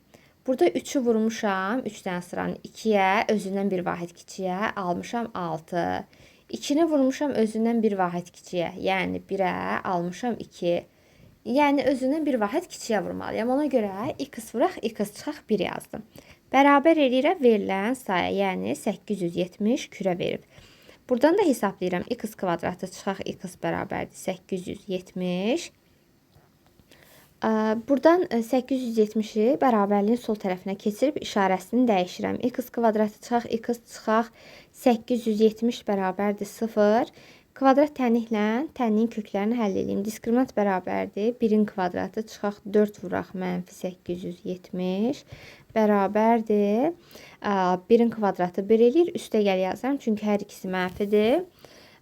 Speaker 1: Burada 3-ü vurmuşam 3 dənə sıranın 2-yə, özündən bir vahid kiçiyə, almışam 6. 2-ni vurmuşam özündən bir vahid kiçiyə, yəni 1-ə almışam 2. Yəni özündən bir vahid kiçiyə vurmalıyam. Ona görə x vuraq, x çıxaq 1 yazdım. Bərabər eləyirəm verilən saya, yəni 870 kürə verib. Buradan da hesablayıram. X kvadratı çıxaq x bərabərdir 870. Buradan 870-i bərabərliyin sol tərəfinə keçirib işarəsini dəyişirəm. X kvadratı çıxaq, x çıxaq 870 bərabərdir 0. Kvadrat tənliklə tənliyin köklərini həll edeyim. Diskriminant bərabərdir. 1-in kvadratı çıxaq 4 vuraq mənfi 870 bərabərdir. 1-in kvadratı 1 eləyir. Üstə gəl yazarım, çünki hər ikisi mənfidir.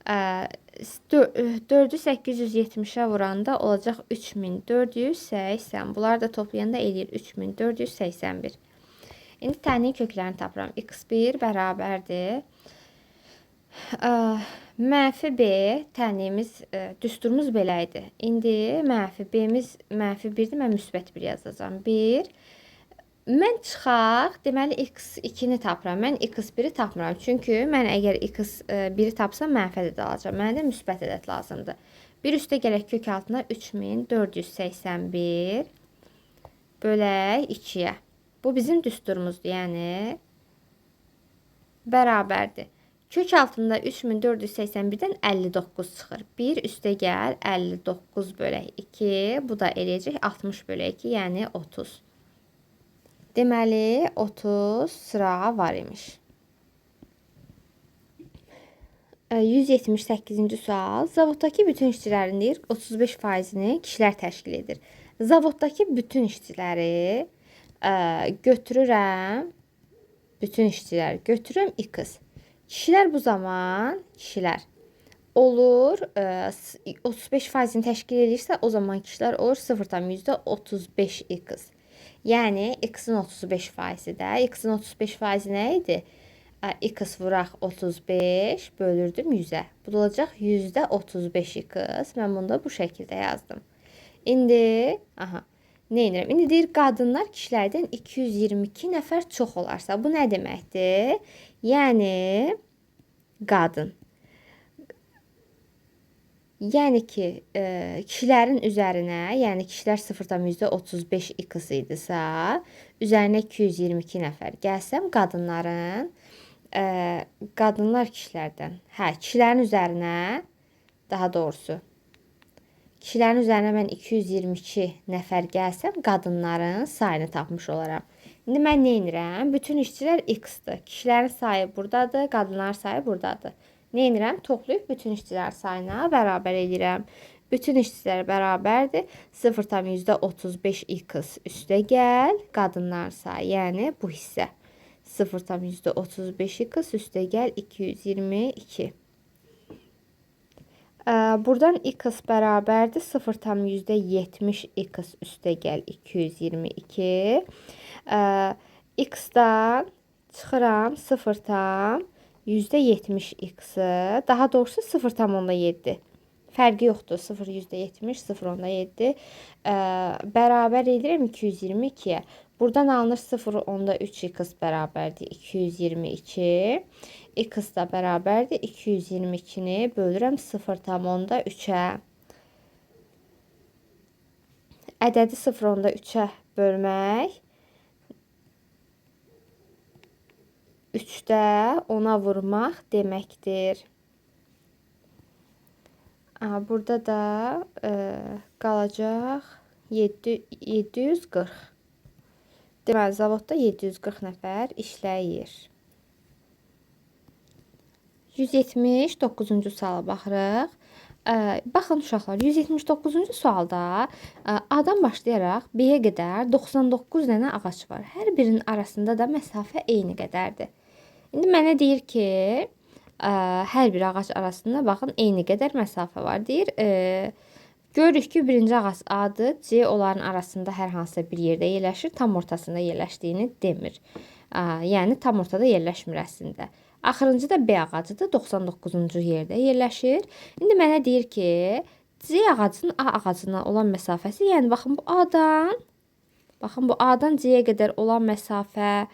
Speaker 1: 4-ü 870-ə vuranda olacaq 3480. Bunlar da toplayanda eləyir 3481. İndi tənliyin köklərini tapıram. X1 bərabərdir. Mənfi B, tənliyimiz, düsturumuz belə idi. İndi mənfi B'miz mənfi 1-dir, mən müsbət 1 yazacağım. 1. Mən çıxaq, deməli x2-ni tapıram. Mən x1-i tapmıram. Çünki mən əgər x1-i tapsam, mənfi ədəd alacağam. Mənə də müsbət ədəd lazımdır. Bir üstə gələk kök altına 3481 bölək 2-yə. Bu bizim düsturumuzdur, yəni bərabərdir. Kök altında 3481-dən 59 çıxır. 1 üstə gəl 59 bölək 2. Bu da eləyəcək 60 bölək 2, yəni 30. Deməli, 30 sıra var imiş. 178-ci sual. Zavoddakı bütün işçilərin deyir, 35%-ni kişilər təşkil edir. Zavoddakı bütün işçiləri götürürəm. Bütün işçiləri götürürəm X. Kişilər bu zaman olur 35%-ni təşkil edirsə, o zaman kişilər olur 0,35x. Yəni x-in 35%-i də, x-in 35%-i nə idi? X vuraq 35 bölürdüm 100-ə. Bu da olacaq %35x. Mən bunu da bu şəkildə yazdım. İndi, nə edirəm? İndi deyir, qadınlar kişilərdən 222 nəfər çox olarsa, bu nə deməkdir? Yəni, qadın. Yəni ki, kişilərin üzərinə, yəni kişilər 0,35x idisə, üzərinə 222 nəfər gəlsəm, qadınlar kişilərdən, kişilərin üzərinə, daha doğrusu, kişilərin üzərinə mən 222 nəfər gəlsəm, qadınların sayını tapmış olaram. İndi mən nə edirəm? Bütün işçilər x-dır. Kişilərin sayı buradadır, qadınların sayı buradadır. Nə edirəm? Toplayıb bütün işçilər sayına bərabər edirəm. Bütün işçilər bərabərdir. 0,35x üstə gəl, qadınlar sayı, yəni bu hissə. 0,35x üstə gəl 222. Buradan x bərabərdir 0,70x üstə gəl 222. X-dan çıxıram 0,70x-i, daha doğrusu 0,7. Fərqi yoxdur. 0,70, 0,7 bərabər edirəm 222-yə. Buradan alınır 0,3x bərabərdir 222. X da bərabərdir 222-ni bölürəm 0,3-ə. Ədədi 0,3-ə bölmək 3-də 10-a vurmaq deməkdir. Burada da qalacaq 740. Deməli, zavodda 740 nəfər işləyir. 179-cu suala baxırıq. Baxın uşaqlar, 179-cu sualda A-dan başlayaraq B-yə qədər 99 dənə ağac var. Hər birinin arasında da məsafə eyni qədərdir. İndi mənə deyir ki, hər bir ağac arasında baxın eyni qədər məsafə var. Deyir, görürük ki, birinci ağac A-dır. C onların arasında hər hansısa bir yerdə yerləşir. Tam ortasında yerləşdiyini demir. Yəni, tam ortada yerləşmir əslində. Axırıncı da B ağacıdır. 99-cu yerdə yerləşir. İndi mənə deyir ki, C ağacının A ağacına olan məsafəsi, yəni baxın bu A-dan C-yə qədər olan məsafə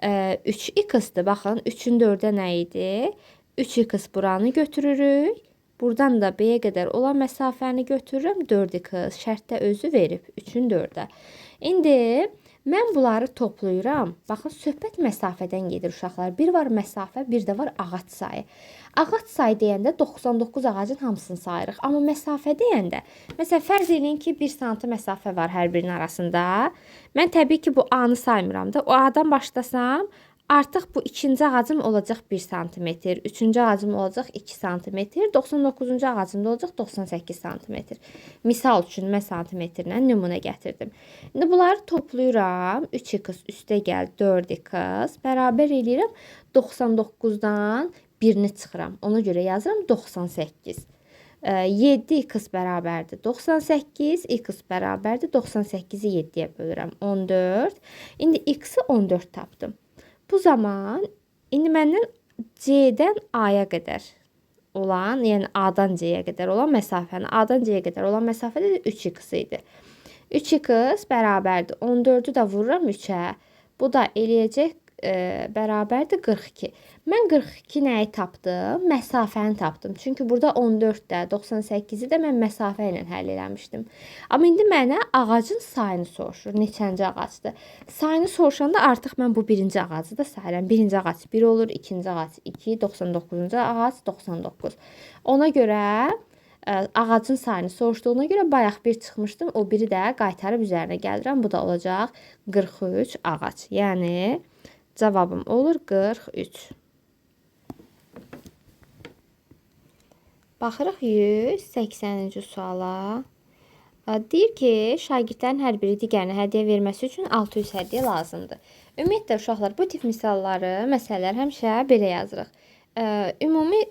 Speaker 1: 3x-dir. Baxın, 3-ün 4-ə nə idi? 3x buranı götürürük. Buradan da B-yə qədər olan məsafəni götürürəm. 4x şərtdə özü verib. 3-ün 4-ə. İndi mən bunları toplayıram. Baxın, söhbət məsafədən gedir uşaqlar. Bir var məsafə, bir də var ağac sayı. Ağac sayı deyəndə 99 ağacın hamısını sayırıq. Amma məsafə deyəndə, məsələn, fərz edin ki, 1 sm məsafə var hər birinin arasında. Mən təbii ki, bu A-nı saymıram da. O A-dan başlasam, artıq bu ikinci ağacım olacaq 1 sm, üçüncü ağacım olacaq 2 sm, 99-cu ağacım da olacaq 98 sm. Misal üçün mən santimetrlə nümunə gətirdim. İndi bunları toplayıram. 3x üstə gəl 4x bərabər eləyirəm 99-dan 1-ni çıxıram. Ona görə yazıram 98. 7x bərabərdir 98, x bərabərdir 98-i 7-yə bölürəm 14. İndi x-i 14 tapdım. Bu zaman indi məndən C-dən A-ya qədər olan, yəni A-dan C-yə qədər olan məsafəni, A-dan C-yə qədər olan məsafə də 3x idi. 3x bərabərdir 14-ü də vururam 3-ə. Bu da eləyəcək bərabərdir 42. Mən 42 nəyi tapdım? Məsafəni tapdım. Çünki burada 14-də, 98-i də mən məsafə ilə həll eləmişdim. Amma indi mənə ağacın sayını soruşur. Neçənci ağacdır? Sayını soruşanda artıq mən bu birinci ağacı da sayıram. Birinci ağac 1 olur, ikinci ağac 2, 99-cu ağac 99. Ona görə ağacın sayını soruşduğuna görə bayaq bir çıxmışdım. O biri də qaytarıb üzərinə gəlirəm. Bu da olacaq 43 ağac. Yəni cavabım olur 43. Baxırıq 180-ci suala. Deyir ki, şagirdlərin hər biri digərinə hədiyyə verməsi üçün 600 hədiyyə lazımdır. Ümumiyyətlə uşaqlar, bu tip misalları, məsələlər həmişə belə yazırıq. Ümumi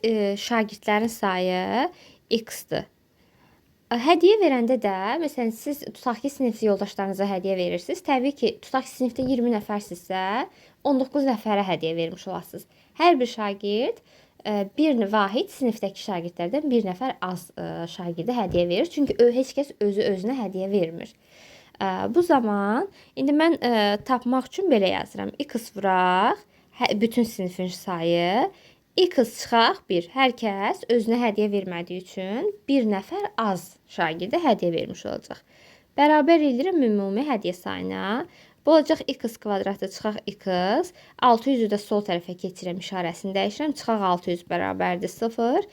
Speaker 1: şagirdlərin sayı x-dır. Hədiyyə verəndə də, məsələn, siz tutaq ki, sinif yoldaşlarınıza hədiyyə verirsiniz. Təbii ki, tutaq ki, sinifdə 20 nəfərsinizsə, 19 nəfərə hədiyyə vermiş olasınız. Hər bir şagird bir vahid sinifdəki şagirdlərdən bir nəfər az şagirdə hədiyyə verir. Çünki heç kəs özü özünə hədiyyə vermir. Bu zaman indi mən tapmaq üçün belə yazıram. X vuraq bütün sinifin sayı, x çıxaq 1. Hər kəs özünə hədiyyə vermədiyi üçün bir nəfər az şagirdə hədiyyə vermiş olacaq. Bərabər edirəm ümumi hədiyyə sayına. Bu olacaq x kvadratı çıxaq x. 600-ü də sol tərəfə keçirəm, işarəsini dəyişirəm. Çıxaq 600 bərabərdir 0.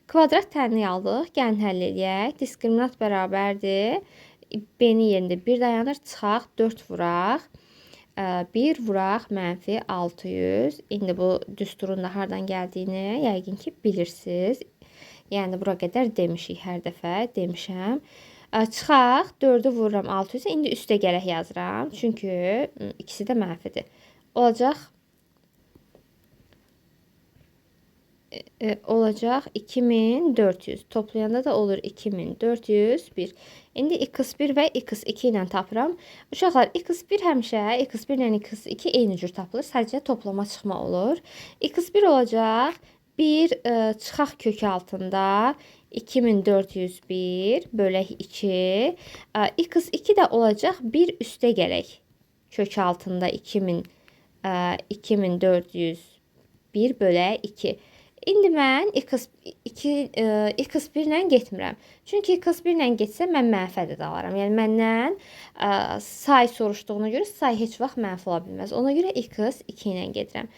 Speaker 1: Kvadrat tənliyi aldıq. Gəlin həll eləyək. Diskriminant bərabərdir. B-nin yerində 1 dayanır. Çıxaq 4 vuraq. 1 vuraq mənfi 600. İndi bu düsturun da hardan gəldiyini yəqin ki bilirsiniz. Yəni bura qədər demişik, hər dəfə demişəm. Çıxaq 4-ü vururam 600-ə. İndi üstə gələk yazıram. Çünki ikisi də mənfidir. Olacaq 2400. Toplayanda da olur 2401. İndi x1 və x2 ilə tapıram. Uşaqlar, x1 həmişə x1 ilə x2 eyni cür tapılır. Sadəcə toplama çıxma olur. x1 olacaq 1 çıxaq kök altında 2401 bölək 2. x2 də olacaq 1 üstə gələk kök altında 2401 bölək 2. İndi mən x1 ilə getmirəm. Çünki x1 ilə getsəm mən mənfi ədəd alaram. Yəni məndən say soruşduğuna görə say heç vaxt mənfi ola bilməz. Ona görə x2 ilə gedirəm.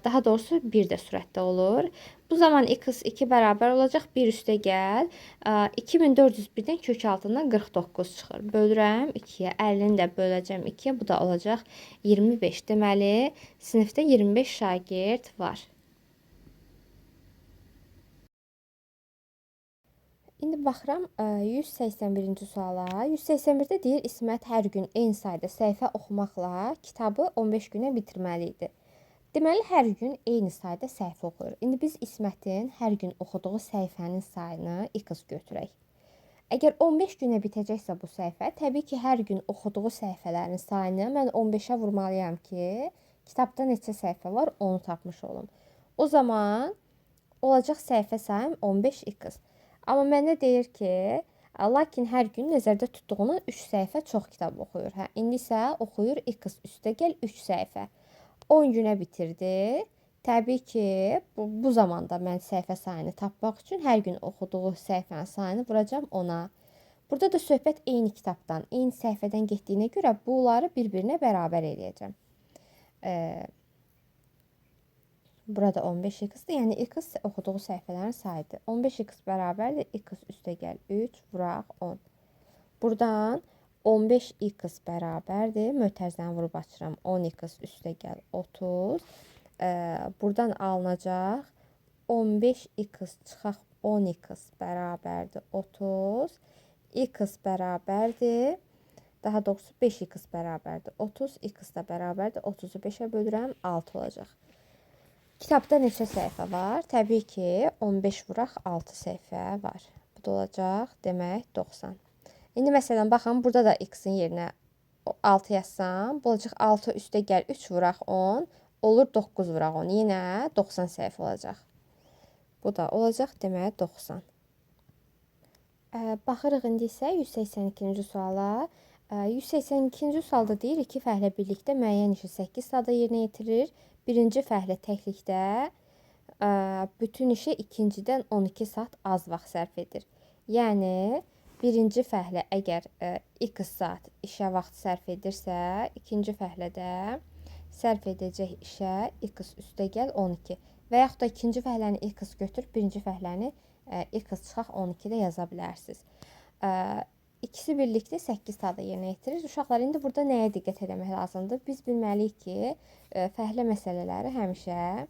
Speaker 1: Daha doğrusu 1 də sürətdə olur. Bu zaman x2 bərabər olacaq 1 üstə gəl. 2401-dən kök altından 49 çıxır. Bölürəm 2-yə. 50-ni də böləcəm 2-yə. Bu da olacaq 25. Deməli, sinifdə 25 şagird var. İndi baxıram 181-ci suala. 181-də deyir İsmət hər gün eyni sayda səhifə oxumaqla kitabı 15 günə bitirməli idi. Deməli, hər gün eyni sayda səhifə oxuyur. İndi biz İsmətin hər gün oxuduğu səhifənin sayını x götürək. Əgər 15 günə bitəcəksə bu səhifə, təbii ki, hər gün oxuduğu səhifələrin sayını mən 15-ə vurmalıyam ki, kitabda neçə səhifə var, onu tapmış olum. O zaman olacaq səhifə sayım 15x. Amma mənə deyir ki, lakin hər gün nəzərdə tutduğuna 3 səhifə çox kitab oxuyur. İndi isə oxuyur x üstə gəl 3 səhifə. 10 günə bitirdi. Təbii ki, bu zamanda mən səhifə sayını tapmaq üçün hər gün oxuduğu səhifənin sayını vuracam ona. Burada da söhbət eyni kitabdan, eyni səhifədən getdiyinə görə bunları bir-birinə bərabər eləyəcəm. Burada 15x-dir, yəni x oxuduğu səhifələrin sayıdır. 15x bərabərdir, x üstə gəl 3, vuraq 10. Buradan 15x bərabərdir, mötərizəni vurub açıram, 10x üstə gəl 30. Buradan alınacaq 15x çıxaq 10x bərabərdir 30. X bərabərdir, daha doğrusu 5x bərabərdir 30. X da bərabərdir 30-u 5-ə bölürəm, 6 olacaq. Kitabda neçə səhifə var? Təbii ki, 15 vuraq 6 səhifə var. Bu da olacaq, demək 90. İndi məsələn, baxın, burada da x-in yerinə 6 yazsam, bu olacaq 6 üstə gəl 3 vuraq 10, olur 9 vuraq 10. Yenə 90 səhifə olacaq. Bu da olacaq, demək 90. Baxırıq indi isə 182-ci suala. 182-ci sualda deyir, iki fəhlə birlikdə müəyyən işi 8 saata yerinə yetirir. Birinci fəhlə təklikdə bütün işə ikincidən 12 saat az vaxt sərf edir. Yəni, birinci fəhlə əgər x saat işə vaxt sərf edirsə, ikinci fəhlə də sərf edəcək işə x üstə gəl 12. Və yaxud da ikinci fəhləni x götür, birinci fəhləni x çıxaq 12-də yaza bilərsiniz. İkisi birlikdə 8 saata yerinə yetirir. Uşaqlar, indi burada nəyə diqqət etmək lazımdır? Biz bilməliyik ki, fəhlə məsələləri həmişə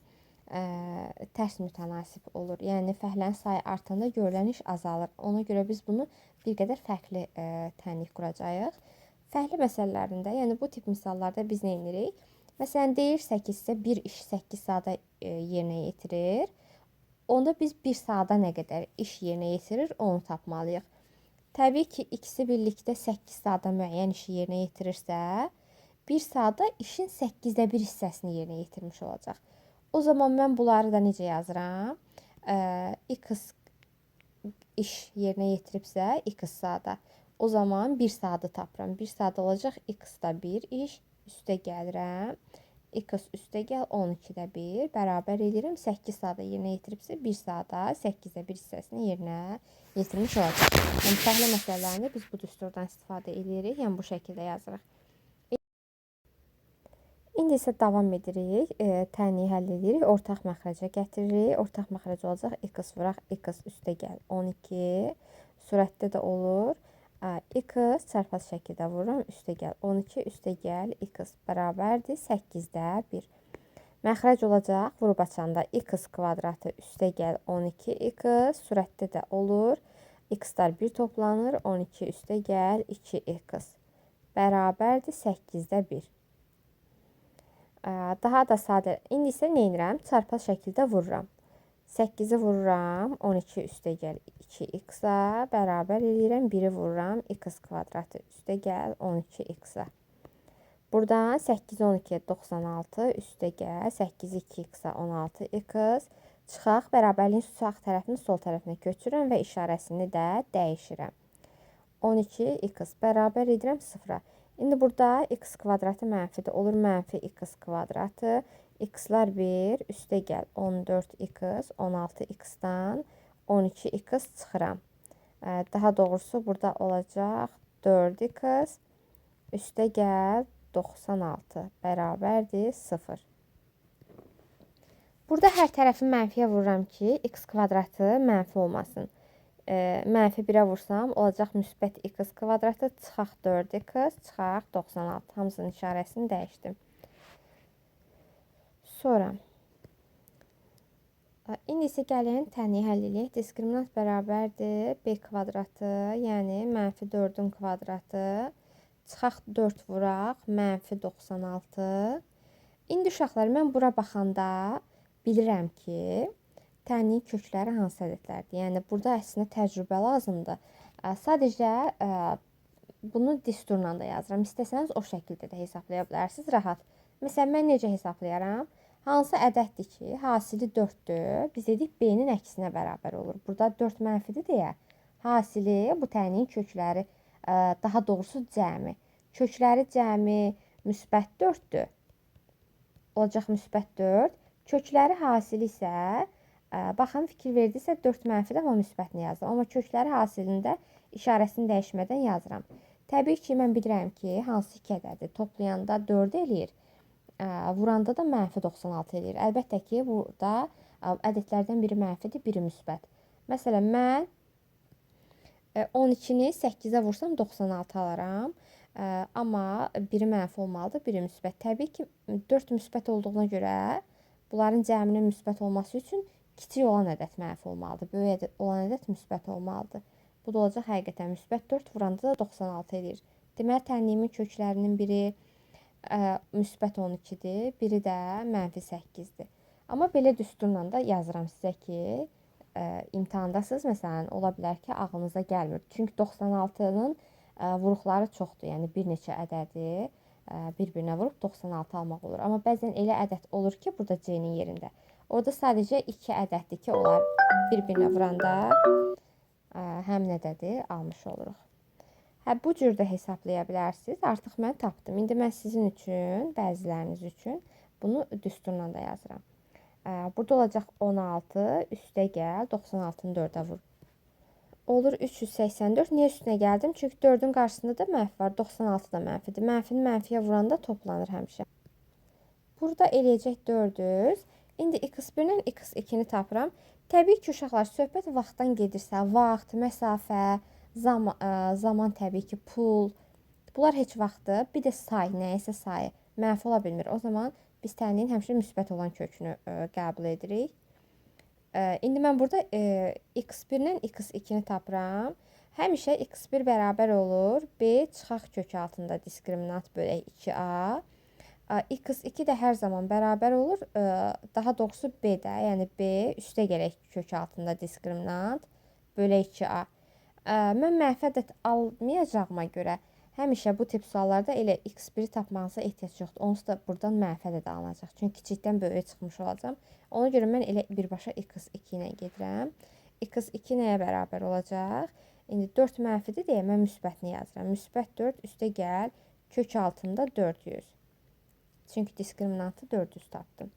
Speaker 1: tərs mütənasib olur. Yəni fəhlənin sayı artanda görülən iş azalır. Ona görə biz bunu bir qədər fərqli tənlik quracağıq. Fərqli məsələlərində, yəni bu tip misallarda biz nə edirik? Məsələn, deyirsə ki, sizə bir iş 8 saata yerinə yetirir. Onda biz 1 saata nə qədər iş yerinə yetirir, onu tapmalıyıq. Təbii ki, ikisi birlikdə 8 saata müəyyən işi yerinə yetirirsə, 1 saata işin 8də 1 hissəsini yerinə yetirmiş olacaq. O zaman mən bunları da necə yazıram? X iş yerinə yetiribsə, x saata. O zaman 1 saatı tapıram. 1 saat olacaq x-da 1 iş, üstə gəlirəm. X üstə gəl 12-də 1 bərabər edirəm. 8 saata yerinə yetiribsə 1 saata 8də 1 hissəsini yerinə yetirmiş olacaq. Yəni fərqli məsələlərində biz bu düsturdan istifadə edirik. Yəni bu şəkildə yazırıq. İndi isə davam edirik. Tənliyi həll edirik. Ortaq məxrəcə gətiririk. Ortaq məxrəc olacaq x vuraq x üstə gəl 12. Sürətdə də olur. X çarpaz şəkildə vururam, üstə gəl 12, üstə gəl x bərabərdir 8də 1. Məxrəc olacaq, vurub açanda x kvadratı üstə gəl 12x, sürətdə də olur. X-lar 1 toplanır, 12 üstə gəl 2x bərabərdir 8də 1. Daha da sadə, indi isə nə edirəm? Çarpaz şəkildə vururam. 8-i vururam, 12 üstə gəl 2x-a bərabər edirəm. 1-i vururam, x kvadratı üstə gəl 12x-a. Buradan 8 12 96 üstə gəl 8 2x-a 16x. Çıxaq, bərabərliyin sağ tərəfini sol tərəfinə köçürürəm və işarəsini də dəyişirəm. 12x bərabər edirəm 0-a. İndi burada x kvadratı mənfidir, olur mənfi x kvadratı. X-lar 1, üstə gəl 14x, 16x-dan 12x çıxıram. Daha doğrusu burada olacaq 4x, üstə gəl 96, bərabərdir 0. Burada hər tərəfi mənfiyə vururam ki, x kvadratı mənfi olmasın. Mənfi 1-ə vursam, olacaq müsbət x kvadratı, çıxaq 4x, çıxaq 96. Hamısının işarəsini dəyişdim. Sonra, indi isə gəlin tənliyi həll edək. Diskriminant bərabərdir b kvadratı, yəni mənfi 4-ün kvadratı. Çıxaq 4 vuraq, mənfi 96. İndi uşaqlar, mən bura baxanda bilirəm ki, tənliyin kökləri hansı ədədlərdir. Yəni, burada əslində təcrübə lazımdır. Sadəcə bunu disturla da yazıram. İstəsəniz o şəkildə də hesablaya bilərsiniz, rahat. Məsələn, mən necə hesablayaram? Hansı ədəddir ki, hasili 4-dür, biz dedik b-nin əksinə bərabər olur. Burada 4 mənfidir deyə, hasili bu tənliyin kökləri, daha doğrusu cəmi. Kökləri cəmi müsbət 4-dür. Olacaq müsbət 4. Kökləri hasili isə, baxın, fikir verdisə 4 mənfidir, amma müsbətini yazdım. Amma kökləri hasilində işarəsini dəyişmədən yazıram. Təbii ki, mən bilirəm ki, hansı 2 ədədir. Toplayanda 4 eləyir. Vuranda da mənfi 96 eləyir. Əlbəttə ki, burada ədədlərdən biri mənfidir, biri müsbət. Məsələn, mən 12-ni 8-ə vursam 96 alaram. Amma biri mənfi olmalıdır, biri müsbət. Təbii ki, 4 müsbət olduğuna görə bunların cəminin müsbət olması üçün kiçik olan ədəd mənfi olmalıdır. Böyük olan ədəd müsbət olmalıdır. Bu da olacaq həqiqətən müsbət 4 vuranda da 96 eləyir. Deməli, tənliyimin köklərinin biri müsbət 12-dir, biri də mənfi 8-dir. Amma belə düsturla da yazıram sizə ki, imtahandasınız, məsələn, ola bilər ki, ağlınıza gəlmir. Çünki 96-nın vuruqları çoxdur, yəni bir neçə ədədi bir-birinə vurub 96 almaq olur. Amma bəzən elə ədəd olur ki, burada C-nin yerində. Orada sadəcə 2 ədəddir ki, onlar bir-birinə vuranda həmin ədədi almış oluruq. Bu cür də hesablaya bilərsiniz. Artıq mən tapdım. İndi mən sizin üçün, bəziləriniz üçün bunu düsturla da yazıram. Burada olacaq 16, üstə gəl, 96-nı 4-ə vur. Olur 384. Niyə üstünə gəldim? Çünki 4-ün qarşısında da mənfi var, 96 da mənfidir. Mənfini mənfiyə vuranda toplanır həmişə. Burada eləyəcək 400. İndi x1-lə x2-ni tapıram. Təbii ki, uşaqlar, söhbət vaxtdan gedirsə, vaxt, məsafə, zaman təbii ki, pul, bunlar heç vaxtı, bir də say, nəyəsə sayı mənfi ola bilmir. O zaman biz tənliyin həmişə müsbət olan kökünü qəbul edirik. İndi mən burada x1-dən x2-ni tapıram. Həmişə x1 bərabər olur b çıxaq kök altında diskriminant bölək 2a. x2 də hər zaman bərabər olur. Daha doğrusu b də, yəni b üstə gələk kök altında diskriminant bölək 2a. Mən mənfi ədəd almayacağıma görə həmişə bu tip suallarda elə x1-i tapmağınıza ehtiyac yoxdur. Onsuz da buradan mənfi ədəd alınacaq. Çünki kiçikdən böyüyə çıxmış olacam. Ona görə mən elə birbaşa x2 ilə gedirəm. x2 nəyə bərabər olacaq? İndi 4 mənfidir deyə mən müsbətini yazıram. Müsbət 4 üstə gəl kök altında 400. Çünki diskriminantı 400 tapdım.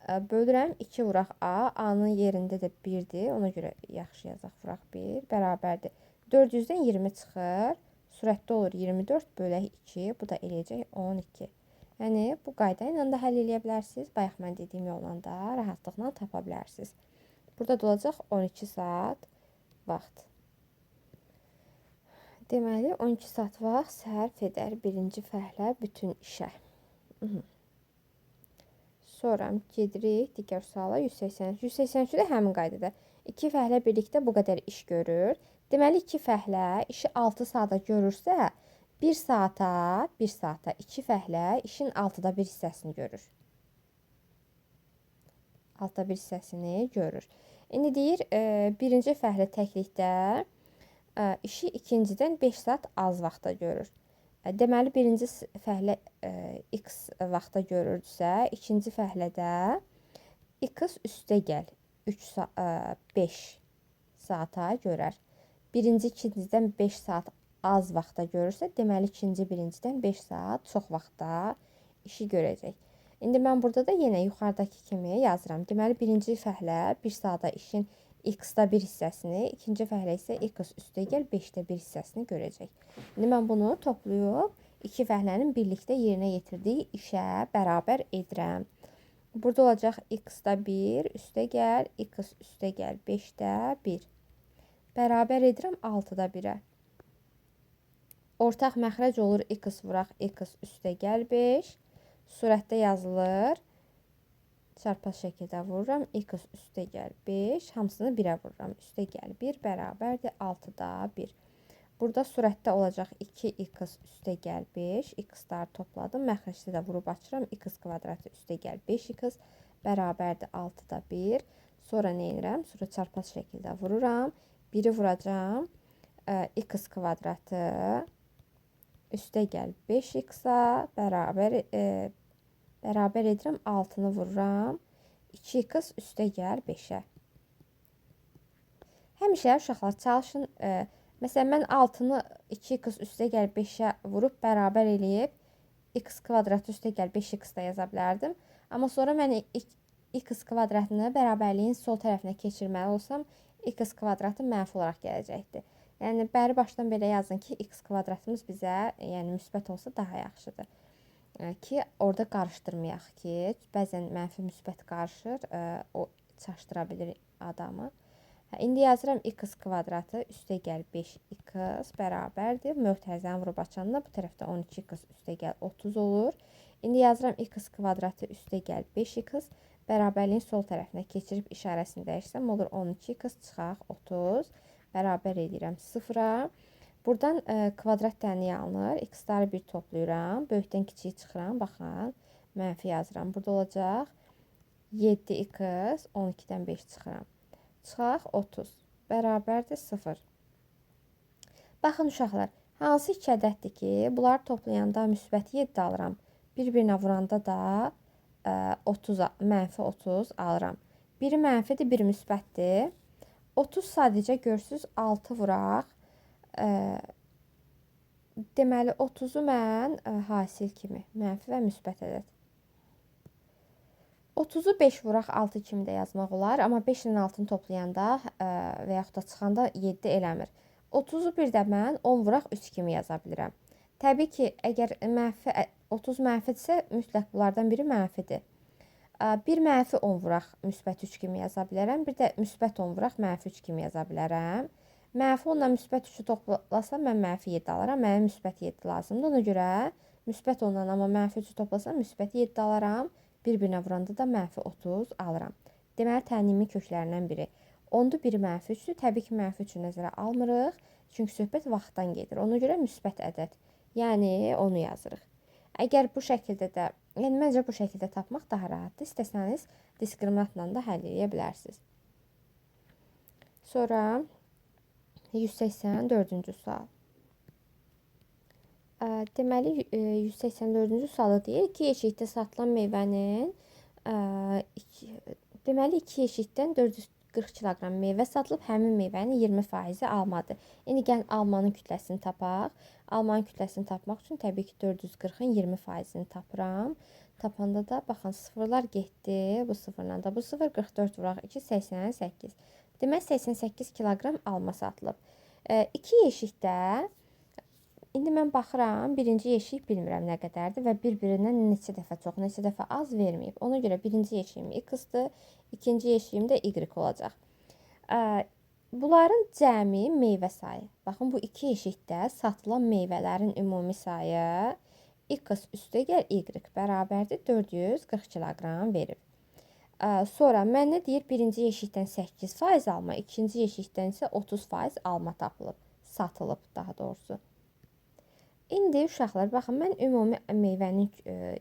Speaker 1: Bölürəm 2 vuraq a. A-nın yerində də 1-dir. Ona görə yaxşı yazaq vuraq 1. Bərabərdir. 400-dən 20 çıxır. Sürətdə olur 24 bölək 2. Bu da eləyəcək 12. Yəni bu qayda ilə də həll edə bilərsiniz. Bayaq mən dediyim yolla da rahatlıqla tapa bilərsiniz. Burada da olacaq 12 saat vaxt. Deməli 12 saat vaxt sərf edər birinci fəhlə bütün işə. Sonra gedirik digər suala 183. 183 də həmin qaydada. 2 fəhlə birlikdə bu qədər iş görür. Deməli 2 fəhlə işi 6 saata görürsə, 1 saata 2 fəhlə işin 6-da 1 hissəsini görür. 6-da 1 hissəsini görür. İndi deyir, birinci fəhlə təklikdə işi ikincidən 5 saat az vaxtda görür. Deməli, birinci fəhlə x vaxtda görürdüsə, ikinci fəhlədə x üstə gəl 5 saata görər. Birinci ikincidən 5 saat az vaxtda görürsə, deməli, ikinci birincidən 5 saat çox vaxtda işi görəcək. İndi mən burada da yenə yuxarıdakı kimi yazıram. Deməli, birinci fəhlə 1 saata işin x-da 1 hissəsini, ikinci fəhlə isə x üstə gəl 5-də 1 hissəsini görəcək. İndi mən bunu toplayıb, iki fəhlənin birlikdə yerinə yetirdiyi işə bərabər edirəm. Burada olacaq x-da 1 üstə gəl, x üstə gəl 5-də 1. Bərabər edirəm 6-da 1-ə. Ortaq məxrəc olur x vuraq x üstə gəl 5. Surətdə yazılır. Çarpaz şəkildə vururam. X üstə gəl 5. Hamısını 1-ə vururam. Üstə gəl 1 bərabərdir 6-da 1. Burada surətdə olacaq 2x üstə gəl 5. X-ları topladım. Məxrəcdə də vurub açıram. X kvadratı üstə gəl 5x bərabərdir 6-da 1. Sonra nə edirəm? Sonra çarpaz şəkildə vururam. 1-i vuracam. X kvadratı üstə gəl 5x-a bərabər edirəm 6-nı vururam. 2x üstə gəl 5-ə. Həmişə uşaqlar çalışın. Məsələn, mən 6-nı 2x üstə gəl 5-ə vurub bərabər eləyib x kvadratı üstə gəl 5x da yaza bilərdim. Amma sonra mən x kvadratını bərabərliyin sol tərəfinə keçirməli olsam, x kvadratı mənfi olaraq gələcəkdir. Yəni, bəri başdan belə yazın ki, x kvadratımız bizə müsbət olsa daha yaxşıdır. Ki, orada qarışdırmayaq ki, bəzən mənfi müsbət qarışır, o çaşdıra bilir adamı. İndi yazıram x kvadratı üstə gəl 5x bərabərdir. Möhtərizəni vurub açanda bu tərəfdə 12x üstə gəl 30 olur. İndi yazıram x kvadratı üstə gəl 5x bərabərliyin sol tərəfinə keçirib işarəsini dəyişsəm olur 12x çıxaq 30 bərabər edirəm 0-a. Buradan kvadrat tənliyi alınır. X-ları bir toplayıram. Böyükdən kiçiyi çıxıram. Baxın, mənfi yazıram. Burada olacaq 7x 12-dən 5 çıxıram. Çıxaq 30 bərabərdir 0. Baxın uşaqlar, hansı iki ədəddir ki, bunları toplayanda müsbət 7 alıram. Bir-birinə vuranda da mənfi 30 alıram. Biri mənfidir, biri müsbətdir. 30 sadəcə görsünüz 6 vuraq. Deməli 30-u mən hasil kimi mənfi və müsbət ədəd. 30-u 5 vuraq 6 kimi də yazmaq olar, amma 5 ilə 6-nı toplayanda və yaxud da çıxanda 7 eləmir. 30-u bir də mən 10 vuraq 3 kimi yaza bilirəm. Təbii ki, əgər 30 mənfidirsə, mütləq bunlardan biri mənfidir. Bir mənfi 10 vuraq müsbət 3 kimi yaza bilərəm. Bir də müsbət 10 vuraq mənfi 3 kimi yaza bilərəm. Mənfi 10 ilə müsbət 3-ü toplasam mən mənfi 7 alaram. Mənə müsbət 7 lazımdır. Ona görə Müsbət 10-dan amma mənfi 3 toplasam müsbət 7 alaram. Bir-birinə vuranda da mənfi 30 alıram. Deməli, tənlimin köklərindən biri. 10-da biri mənfi 3-dür. Təbii ki, mənfi 3-ü nəzərə almırıq. Çünki söhbət vaxtdan gedir. Ona görə müsbət ədəd. Yəni, onu yazırıq. Əgər bu şəkildə də, yəni məncə bu şəkildə tapmaq daha rahatdır. İstəsəniz diskriminantla da həll edə bilərsiniz. Sonra 184-cü sual. Deməli, 184-cü sualı deyir ki, yeşikdə satılan meyvənin deməli 2 yeşikdən 440 kiloqram meyvə satılıb, həmin meyvənin 20% almadır. İndi gəlin almanın kütləsini tapaq. Almanın kütləsini tapmaq üçün təbii ki 440-ın 20%-ni tapıram. Tapanda da baxın sıfırlar getdi. Bu sıfırla da bu sıfır 44 vuraq 2 88. Demək 88 kiloqram alma satılıb. 2 yeşikdə indi mən baxıram, birinci yeşik bilmirəm nə qədərdir və bir-birindən neçə dəfə çox, neçə dəfə az verməyib. Ona görə birinci yeşiyim x-dır, ikinci yeşiyim də y olacaq. Bunların cəmi meyvə sayı. Baxın, bu iki yeşikdə satılan meyvələrin ümumi sayı x üstə gəl y bərabərdir 440 kiloqram verir. Sonra mənə deyir, birinci yeşikdən 8% alma, ikinci yeşikdən isə 30% alma tapılıb, satılıb daha doğrusu. İndi uşaqlar, baxın, mən ümumi meyvənin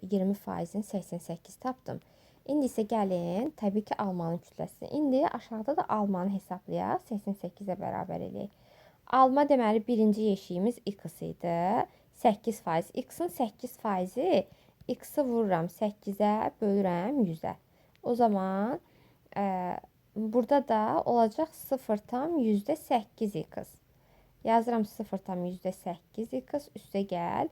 Speaker 1: 20%-in 88 tapdım. İndi isə gəlin, təbii ki, almanın kütləsi. İndi aşağıda da almanı hesablayaq, 88-ə bərabər eləyək. Alma deməli, birinci yeşiyimiz x idi, 8%. X-in 8%-i, x-i vururam 8-ə, bölürəm 100-ə. O zaman burada da olacaq 0,8x. Yazıram 0,8x üstə gəl.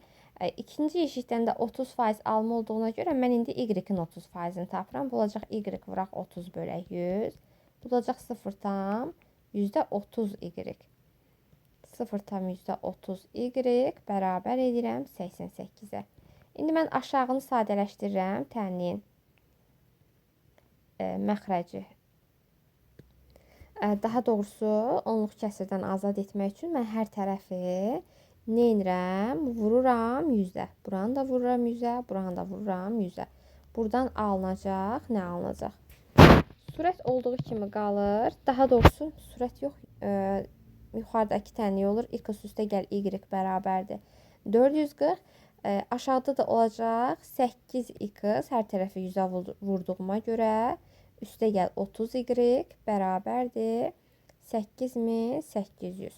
Speaker 1: İkinci yeşikdən də 30% alma olduğuna görə mən indi y-in 30%-ni tapıram. Bu olacaq y vuraq 30 bölək 100. Bu olacaq 0,30y. 0,30y bərabər edirəm 88-ə. İndi mən aşağını sadələşdirirəm. Tənliyin məxrəci. Daha doğrusu, onluq kəsirdən azad etmək üçün mən hər tərəfi nə edirəm? Vururam 100-ə. Buranı da vururam 100-ə, buranı da vururam 100-ə. Buradan alınacaq, nə alınacaq? Sürət olduğu kimi qalır. Daha doğrusu, sürət yox, yuxarıdakı tənlik olur. X üstə gəl y bərabərdir 440. Aşağıda da olacaq 8x, hər tərəfi 100-ə vurduğuma görə üstə gəl 30y bərabərdir 8800.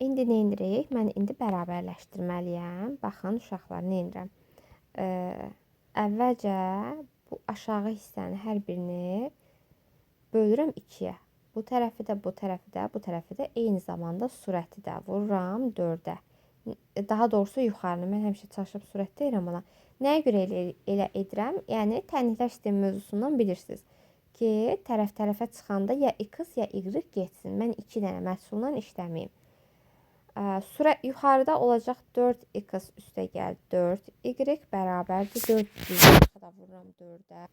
Speaker 1: İndi nə edirik? Mən indi bərabərləşdirməliyəm. Baxın, uşaqlar, nə edirəm? Əvvəlcə bu aşağı hissəni hər birini bölürəm 2-yə. Bu tərəfi də, bu tərəfi də, bu tərəfi də eyni zamanda sürəti də vururam 4-ə. Daha doğrusu yuxarını mən həmişə çalışıb sürət deyirəm ona. Nəyə görə elə edirəm? Yəni, tənliklər sistemi mövzusundan bilirsiniz ki, tərəf-tərəfə çıxanda ya x, ya y getsin. Mən 2 dənə məhsuldan işləməyim. Yuxarıda olacaq 4x üstə gəl 4y bərabərdir 400 da vururam 4-ə.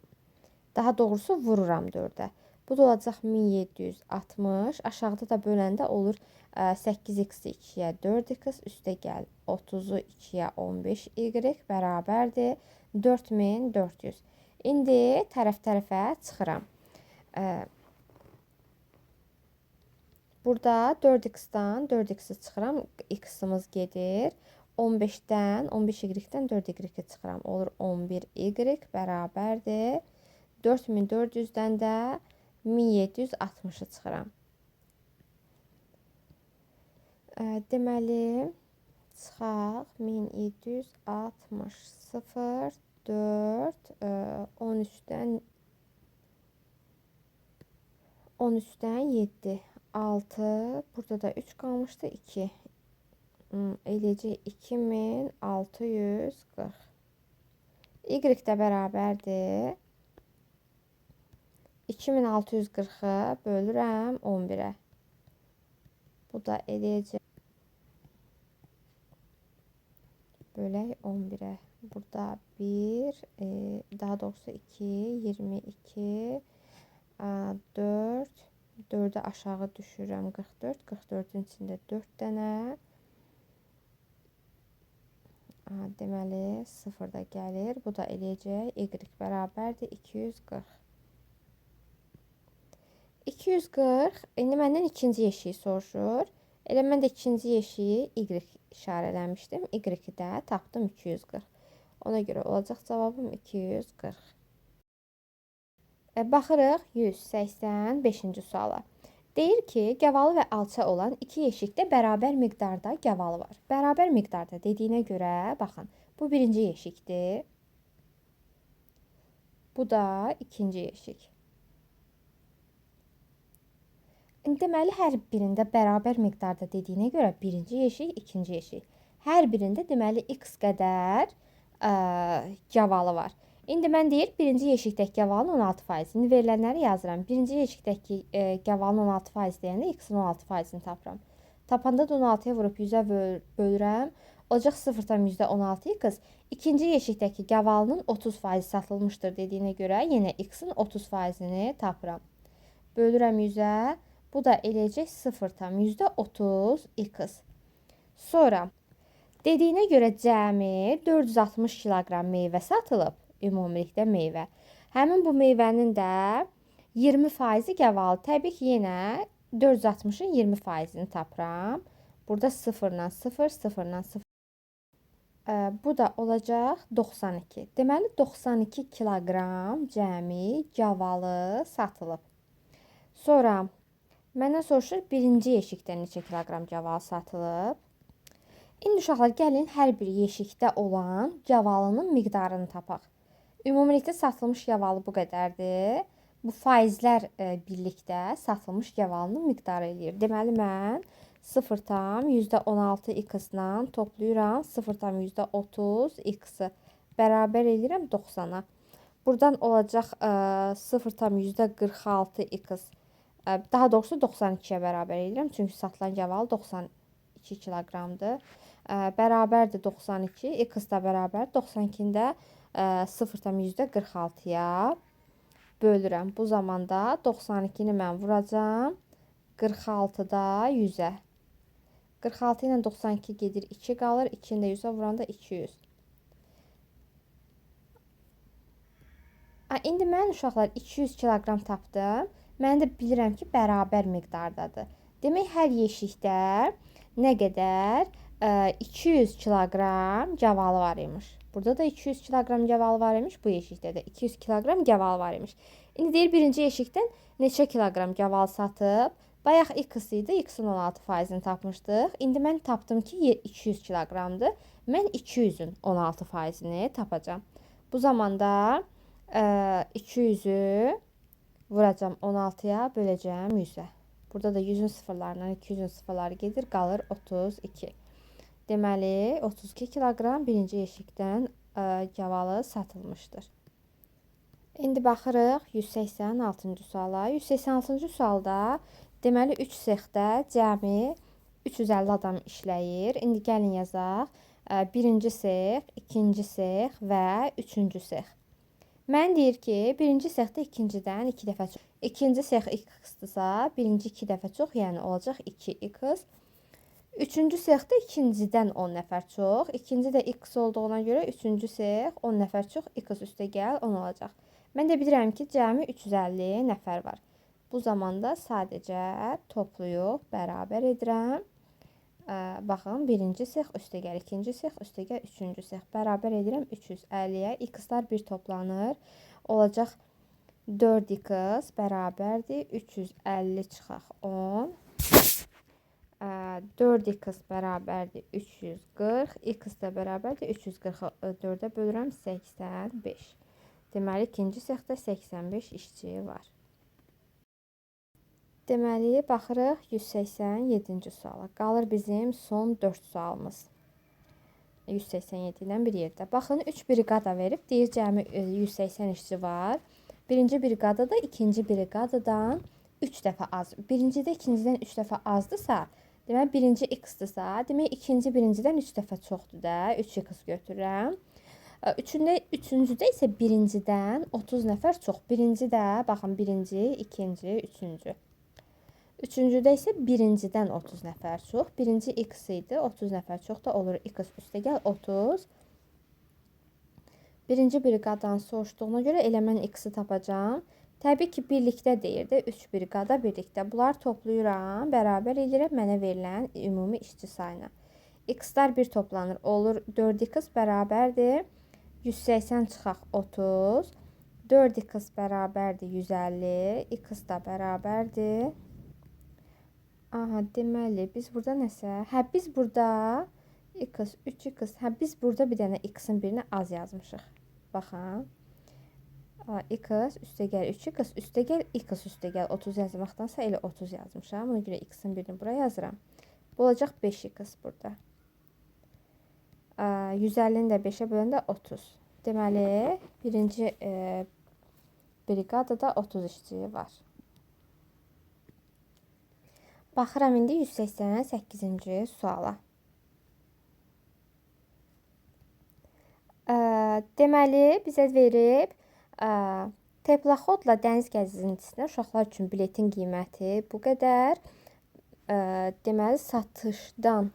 Speaker 1: Daha doğrusu vururam 4-ə. Bu da olacaq 1760. Aşağıda da böləndə olur 8x-i 2-yə 4x üstə gəl 30-u 2-yə 15y bərabərdir 4400. İndi tərəf-tərəfə çıxıram. Burada 4x-dan 4x-i çıxıram, x-imiz gedir. 15-dən 15y-dən 4y-i çıxıram. Olur 11y bərabərdir 4400-dən də 1760-ı çıxıram. Deməli, çıxaq 1760, 0, 4, 13-dən 7, 6, burada da 3 qalmışdı, 2. Eləcək 2640. Y də bərabərdir 2640-ı bölürəm 11-ə. Bu da eləyəcək bölək 11-ə. Burada 1, daha doğrusu 2, 22, 4, 4-ü aşağı düşürəm 44, 44-ün içində 4 dənə. Deməli 0 da gəlir. Bu da eləyəcək y bərabərdir 240. 240. İndi məndən ikinci yeşiyi soruşur. Elə mən də ikinci yeşiyi y işarələmişdim. Y-i də tapdım 240. Ona görə olacaq cavabım 240. Baxırıq 185-ci suala. Deyir ki, gavalı və alça olan iki yeşikdə bərabər miqdarda gavalı var. Bərabər miqdarda dediyinə görə, baxın, bu birinci yeşikdir. Bu da ikinci yeşik. Deməli, hər birində bərabər miqdarda dediyinə görə birinci yeşik, ikinci yeşik. Hər birində deməli x qədər gavalı var. İndi mən deyir, birinci yeşikdəki gavalın 16%. İndi verilənləri yazıram. Birinci yeşikdəki gavalın 16% deyəndə x-in 16%-ni tapıram. Tapanda da 16-ya vurub 100-ə bölürəm. Olacaq 0,16x. İkinci yeşikdəki gavalının 30% satılmışdır dediyinə görə yenə x-in 30%-ni tapıram. Bölürəm 100-ə. Bu da eləyəcək 0,30x. Sonra dediyinə görə cəmi 460 kiloqram meyvə satılıb. Ümumilikdə meyvə. Həmin bu meyvənin də 20% gavalı. Təbii ki, yenə 460-ın 20%-ni tapıram. Burada 0-la 0, 0-la 0. Bu da olacaq 92. Deməli, 92 kiloqram cəmi gavalı satılıb. Sonra məndən soruşur, birinci yeşikdə neçə kiloqram gavalı satılıb? İndi uşaqlar, gəlin hər bir yeşikdə olan gavalının miqdarını tapaq. Ümumilikdə satılmış gavalı bu qədərdir. Bu faizlər birlikdə satılmış gavalının miqdarı eləyir. Deməli, mən 0,16x-la toplayıram 0,30x-i bərabər eləyirəm 90-a. Buradan olacaq 0,46x. Daha doğrusu 92-yə bərabər eləyirəm. Çünki satılan gavalı 92 kiloqramdır. Bərabərdir 92. X da bərabər 92-də 0,46-ya bölürəm. Bu zamanda 92-ni mən vuracam 46-da 100-ə. 46 ilə 92 gedir, 2 qalır. 2-ni də 100-ə vuranda 200. İndi mən uşaqlar 200 kiloqram tapdım. Mən də bilirəm ki, bərabər miqdardadır. Demək, hər yeşikdə nə qədər? 200 kiloqram gavalı var imiş. Burada da 200 kiloqram gavalı var imiş. Bu yeşikdə də 200 kiloqram gavalı var imiş. İndi deyir, birinci yeşikdən neçə kiloqram gavalı satıb? Bayaq x idi, x-in 16%-ni tapmışdıq. İndi mən tapdım ki, 200 kiloqramdır. Mən 200-ün 16%-ni tapacağam. Bu zamanda 200-ü vuracam 16-ya, böləcəm 100-ə. Burada da 100-ün sıfırlarından 200-ün sıfırları gedir, qalır 32. Deməli, 32 kiloqram birinci yeşikdən gavalı satılmışdır. İndi baxırıq 186-cı suala. 186-cı sualda deməli 3 sexdə cəmi 350 adam işləyir. İndi gəlin yazaq. Birinci sex, ikinci sex və üçüncü sex. Mən deyir ki, birinci sexdə ikincidən 2 dəfə çox. İkinci sex x-dırsa, birinci 2 dəfə çox, yəni olacaq 2x. Üçüncü sexdə ikincidən 10 nəfər çox. İkinci də x olduğuna görə üçüncü sex 10 nəfər çox, x üstə gəl 10 olacaq. Mən də bilirəm ki, cəmi 350 nəfər var. Bu zamanda sadəcə toplayıb bərabər edirəm. Baxın, birinci sex üstə gəl, ikinci sex üstə gəl, üçüncü sex bərabər edirəm 350-yə. X-lar bir toplanır. Olacaq 4x bərabərdir 350 çıxaq 10. 4x bərabərdir 340. X də bərabərdir 344-ə bölürəm 85. Deməli, ikinci sexdə 85 işçi var. Deməli, baxırıq 187-ci suala. Qalır bizim son 4 sualımız. 187-dən bir yerdə. Baxın, 3 briqada verib, deyir cəmi 180 işçi var. Birinci briqadada ikinci briqadadan 3 dəfə az. Birincidə ikincidən 3 dəfə azdırsa, deməli, birinci x-dırsa, demək, ikinci birincidən 3 dəfə çoxdur da, 3x götürürəm. Üçüncüdə isə birincidən 30 nəfər çox. Birinci də, baxın, birinci, ikinci, üçüncü. Üçüncüdə isə birincidən 30 nəfər çox. Birinci x idi, 30 nəfər çox da olur. X üstə gəl 30. Birinci briqadan soruşduğuna görə elə mən x-i tapacağam. Təbii ki, birlikdə deyirdi. 3 briqada birlikdə. Bunlar toplayıram, bərabər edirəm mənə verilən ümumi işçi sayına. X-lar bir toplanır. Olur 4x bərabərdir 180 çıxaq 30. 4x bərabərdir 150. X da bərabərdir. Aha, deməli biz burada nəsə? Hə, biz burada x, 3x. Hə, biz burada bir dənə x-in birini az yazmışıq. Baxın. X üstəgəl 3x üstəgəl x üstəgəl 30 yazmaqdansa elə 30 yazmışam. Ona görə x-in birini buraya yazıram. Bu olacaq 5x burada. 150-ni də 5-ə böləndə 30. Deməli, birinci briqadada 30 işçi var. Baxıram indi 188-ci suala. Deməli, bizə verib teplaxodla dəniz gəzintisinə uşaqlar üçün biletin qiyməti bu qədər. Deməli, satışdan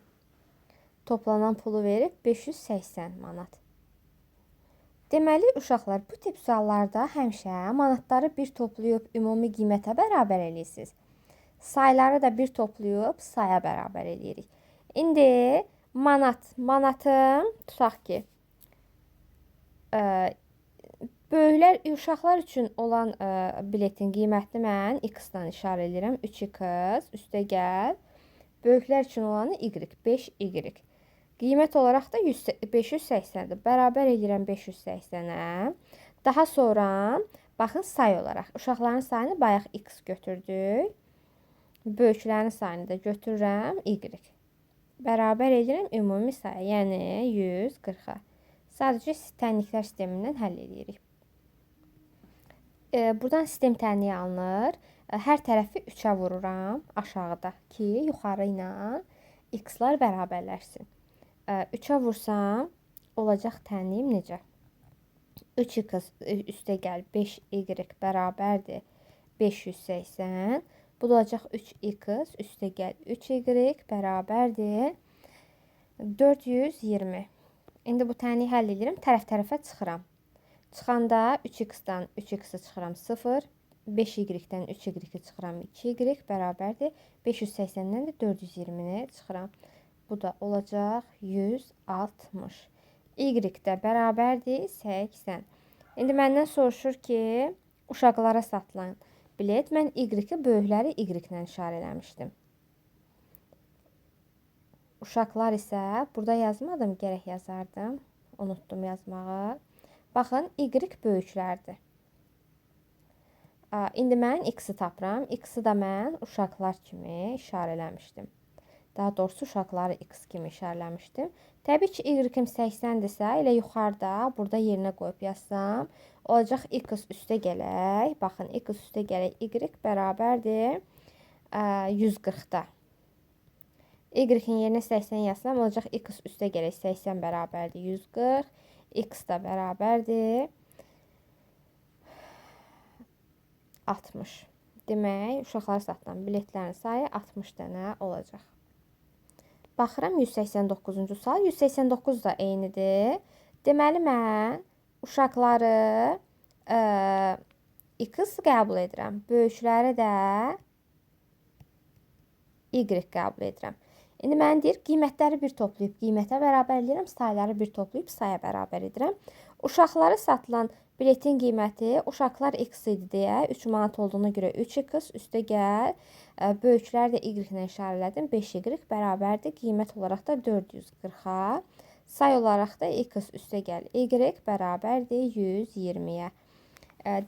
Speaker 1: toplanan pulu verib 580 manat. Deməli, uşaqlar, bu tip suallarda həmişə manatları bir toplayıb ümumi qiymətə bərabər edirsiniz. Sayları da bir toplayıb saya bərabər edirik. İndi manatım tutaq ki, böyüklər uşaqlar üçün olan biletin qiymətini mən x-dan işarə edirəm. 3x üstəgəl böyüklər üçün olanı y, 5y. Qiymət olaraq da 580-dir. Bərabər edirəm 580-ə. Daha sonra baxın say olaraq uşaqların sayını bayaq x götürdük. Böyüklərin sayını da götürürəm y. Bərabər edirəm ümumi sayı, yəni 140-a. Sadəcə tənliklər sistemindən həll edirik. Buradan sistem tənliyi alınır. Hər tərəfi 3-ə vururam aşağıda ki, yuxarı ilə x-lar bərabərləşsin. 3-ə vursam, olacaq tənliyim necə? 3x üstəgəl 5y bərabərdir 580. Bu da olacaq 3x üstəgəl 3y bərabərdir 420. İndi bu tənliyi həll edirəm, tərəf-tərəfə çıxıram. Çıxanda 3x-dan 3x-i çıxıram 0, 5y-dən 3y-i çıxıram 2y bərabərdir 580-dən də 420-ni çıxıram. Bu da olacaq 160. Y də bərabərdir 80. İndi məndən soruşur ki, uşaqlara satılan bilet. Mən y-i böyükləri y-lə işarə eləmişdim. Uşaqlar isə burada yazmadım, gərək yazardım. Unutdum yazmağı. Baxın, y böyüklərdir. İndi mən x-i tapıram. X-i da mən uşaqlar kimi işarə eləmişdim. Daha doğrusu uşaqları x kimi işarələmişdim. Təbii ki, y-im 80-dirsə, elə yuxarıda, burada yerinə qoyub yazsam, olacaq x üstə gələk. Baxın, x üstə gələk y bərabərdir 140-da. Y-in yerinə 80 yazsam, olacaq x üstə gələk 80 bərabərdir 140. X da bərabərdir 60. Demək, uşaqlara satılan biletlərin sayı 60 dənə olacaq. Baxıram 189-cu sual. 189 da eynidir. Deməli, mən uşaqları x qəbul edirəm. Böyükləri də y qəbul edirəm. İndi mən deyir, qiymətləri bir toplayıb qiymətə bərabər edirəm, sayları bir toplayıb saya bərabər edirəm. Uşaqlara satılan biletin qiyməti uşaqlar x idi deyə 3 manat olduğuna görə 3x üstə gəl. Böyükləri də y-lə işarələdim. 5y bərabərdir. Qiymət olaraq da 440-a. Say olaraq da x üstə gəl. Y bərabərdir 120-yə.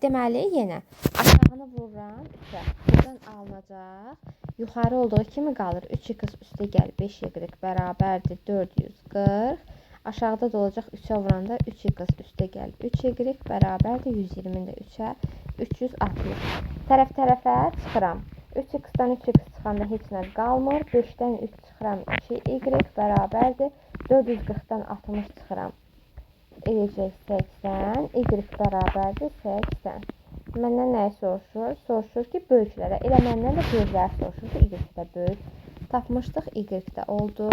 Speaker 1: Deməli, yenə aşağını vururam 3-ə. Buradan alınacaq. Yuxarı olduğu kimi qalır. 3x üstə gəl 5y bərabərdir 440. Aşağıda da olacaq 3-ə vuranda 3x üstə gəl 3y bərabərdir 120-də 3-ə 360. Tərəf-tərəfə çıxıram. 3x-dan 3x çıxanda heç nə qalmır. 5-dən 3 çıxıram 2y bərabərdir 440-dan 60 çıxıram. Eləcək 80. Y bərabərdir 80. Məndən nəyi soruşur? Soruşur ki, böyüklərə. Elə məndən də böyükləri soruşur ki, y də böyük. Tapmışdıq, y də oldu.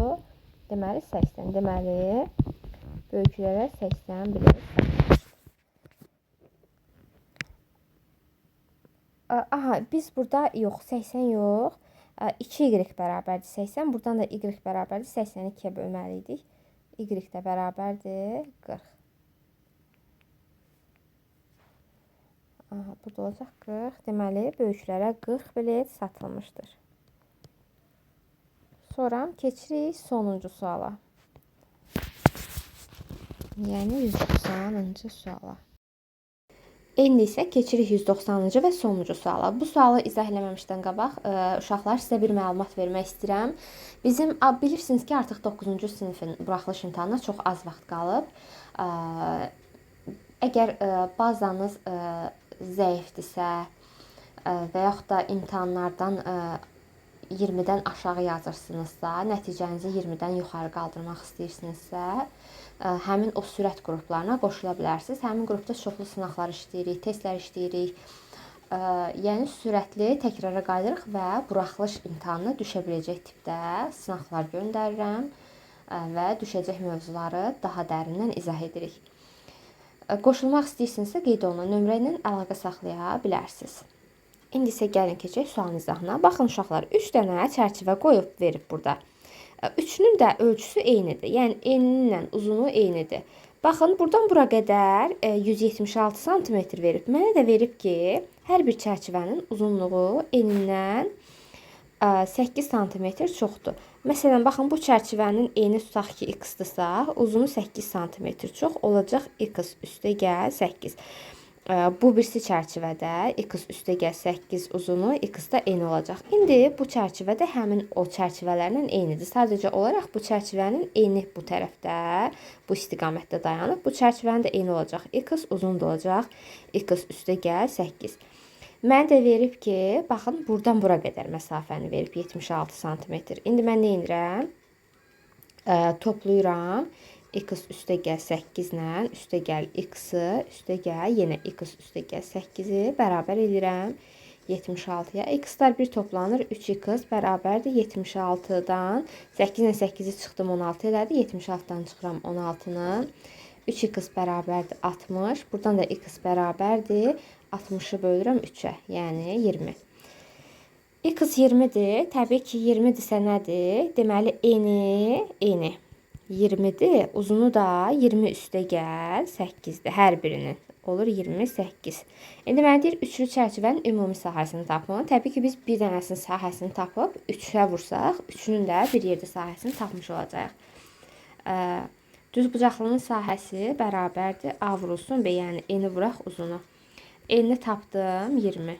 Speaker 1: Deməli, 80. Deməli, böyüklərə 80 bilet. Aha, biz burada yox, 80 yox. 2y bərabərdir 80. Buradan da y bərabərdir 82-yə bölməliydik. Y də bərabərdir 40. Aha, burada olacaq 40. Deməli, böyüklərə 40 bilet satılmışdır. Sonra keçirik sonuncu suala. Yəni 190-cı suala. İndi isə keçirik 190-cı və sonuncu suala. Bu sualı izah eləməmişdən qabaq uşaqlar sizə bir məlumat vermək istəyirəm. Bizim bilirsiniz ki, artıq 9-cu sinifin buraxılış imtahanına çox az vaxt qalıb. Əgər bazanız zəifdirsə və yaxud da imtahanlardan 20-dən aşağı yazırsınızsa, nəticənizi 20-dən yuxarı qaldırmaq istəyirsinizsə, həmin o sürət qruplarına qoşula bilərsiniz. Həmin qrupda çoxlu sınaqlar işləyirik, testlər işləyirik. Yəni sürətli təkrara qayıdırıq və buraxılış imtahanına düşə biləcək tipdə sınaqlar göndərirəm və düşəcək mövzuları daha dərindən izah edirik. Qoşulmaq istəyirsinizsə qeyd olunan nömrə ilə əlaqə saxlaya bilərsiniz. İndi isə gəlin keçək sualın izahına. Baxın uşaqlar, 3 dənə çərçivə qoyub verib burada. Üçünün də ölçüsü eynidir. Yəni eninin uzunluğu eynidir. Baxın, buradan bura qədər 176 sm verib. Mənə də verib ki, hər bir çərçivənin uzunluğu enindən 8 sm çoxdur. Məsələn, baxın, bu çərçivənin eni tutaq ki, x-dırsa, uzunu 8 sm çox olacaq x üstə gəl 8. Bu birisi çərçivədə x üstə gəl 8 uzunu, x da eni olacaq. İndi bu çərçivədə həmin o çərçivələrlə eynidir. Sadəcə olaraq bu çərçivənin eni bu tərəfdə, bu istiqamətdə dayanıb. Bu çərçivənin də eni olacaq. X uzun da olacaq. X üstə gəl 8. Mən də verib ki, baxın, buradan bura qədər məsafəni verib 76 sm. İndi mən nə edirəm? Toplayıram. X üstə gəl 8 ilə, üstə gəl x-i, üstə gəl yenə x üstə gəl 8-i bərabər edirəm 76-ya. X-lar bir toplanır, 3x bərabərdir 76-dan. 8 ilə 8-i çıxdım, 16 elədi. 76-dan çıxıram 16-nı. 3x bərabərdir 60. Buradan da x bərabərdir 60-ı bölürəm 3-ə, yəni 20. X 20-dir. Təbii ki, 20-dirsə nədir? Deməli, eni 20-dir. Uzunu da 20 üstə gəl 8-dir hər birinin. Olur 28. İndi mənə deyir, üçlü çərçivənin ümumi sahəsini tapın. Təbii ki, biz bir dənəsinin sahəsini tapıb 3-ə vursaq, üçünün də bir yerdə sahəsini tapmış olacaq. Düz bucaqlının sahəsi bərabərdir A vurulsun B, yəni eni vuraq uzunu. Eni tapdım 20.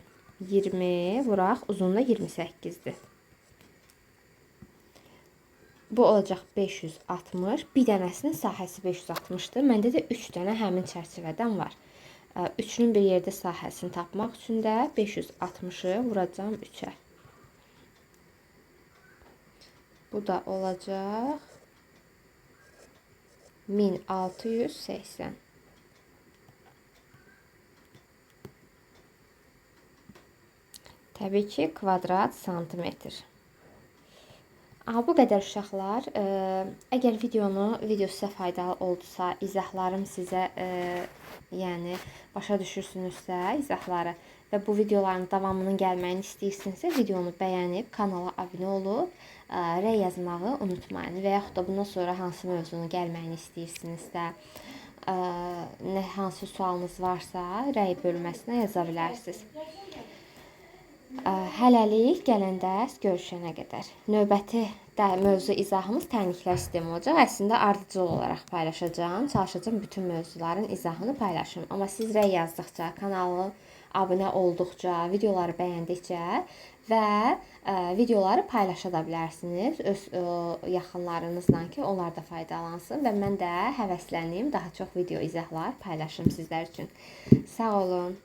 Speaker 1: 20 vuraq uzunu da 28-dir. Bu olacaq 560. Bir dənəsinin sahəsi 560-dır. Məndə də 3 dənə həmin çərçivədən var. Üçünün bir yerdə sahəsini tapmaq üçün də 560-ı vuracam 3-ə. Bu da olacaq 1680. Təbii ki, kvadrat santimetr. Bu qədər uşaqlar. Əgər video sizə faydalı oldusa, izahlarım sizə yəni başa düşürsünüzsə izahları və bu videoların davamının gəlməyini istəyirsinizsə, videonu bəyənib kanala abunə olub rəy yazmağı unutmayın və yaxud da bundan sonra hansı mövzunun gəlməyini istəyirsinizsə, hansı sualınız varsa rəy bölməsinə yaza bilərsiniz. Hələlik gələn dərs görüşənə qədər. Növbəti mövzu izahımız tənliklər sistemi olacaq. Əslində ardıcıl olaraq paylaşacağım. Çalışacağım bütün mövzuların izahını paylaşım. Amma siz rəy yazdıqca, kanalı abunə olduqca, videoları bəyəndikcə və videoları paylaşa da bilərsiniz öz yaxınlarınızla ki, onlar da faydalansın və mən də həvəsləneyim, daha çox video izahlar paylaşım sizlər üçün. Sağ olun.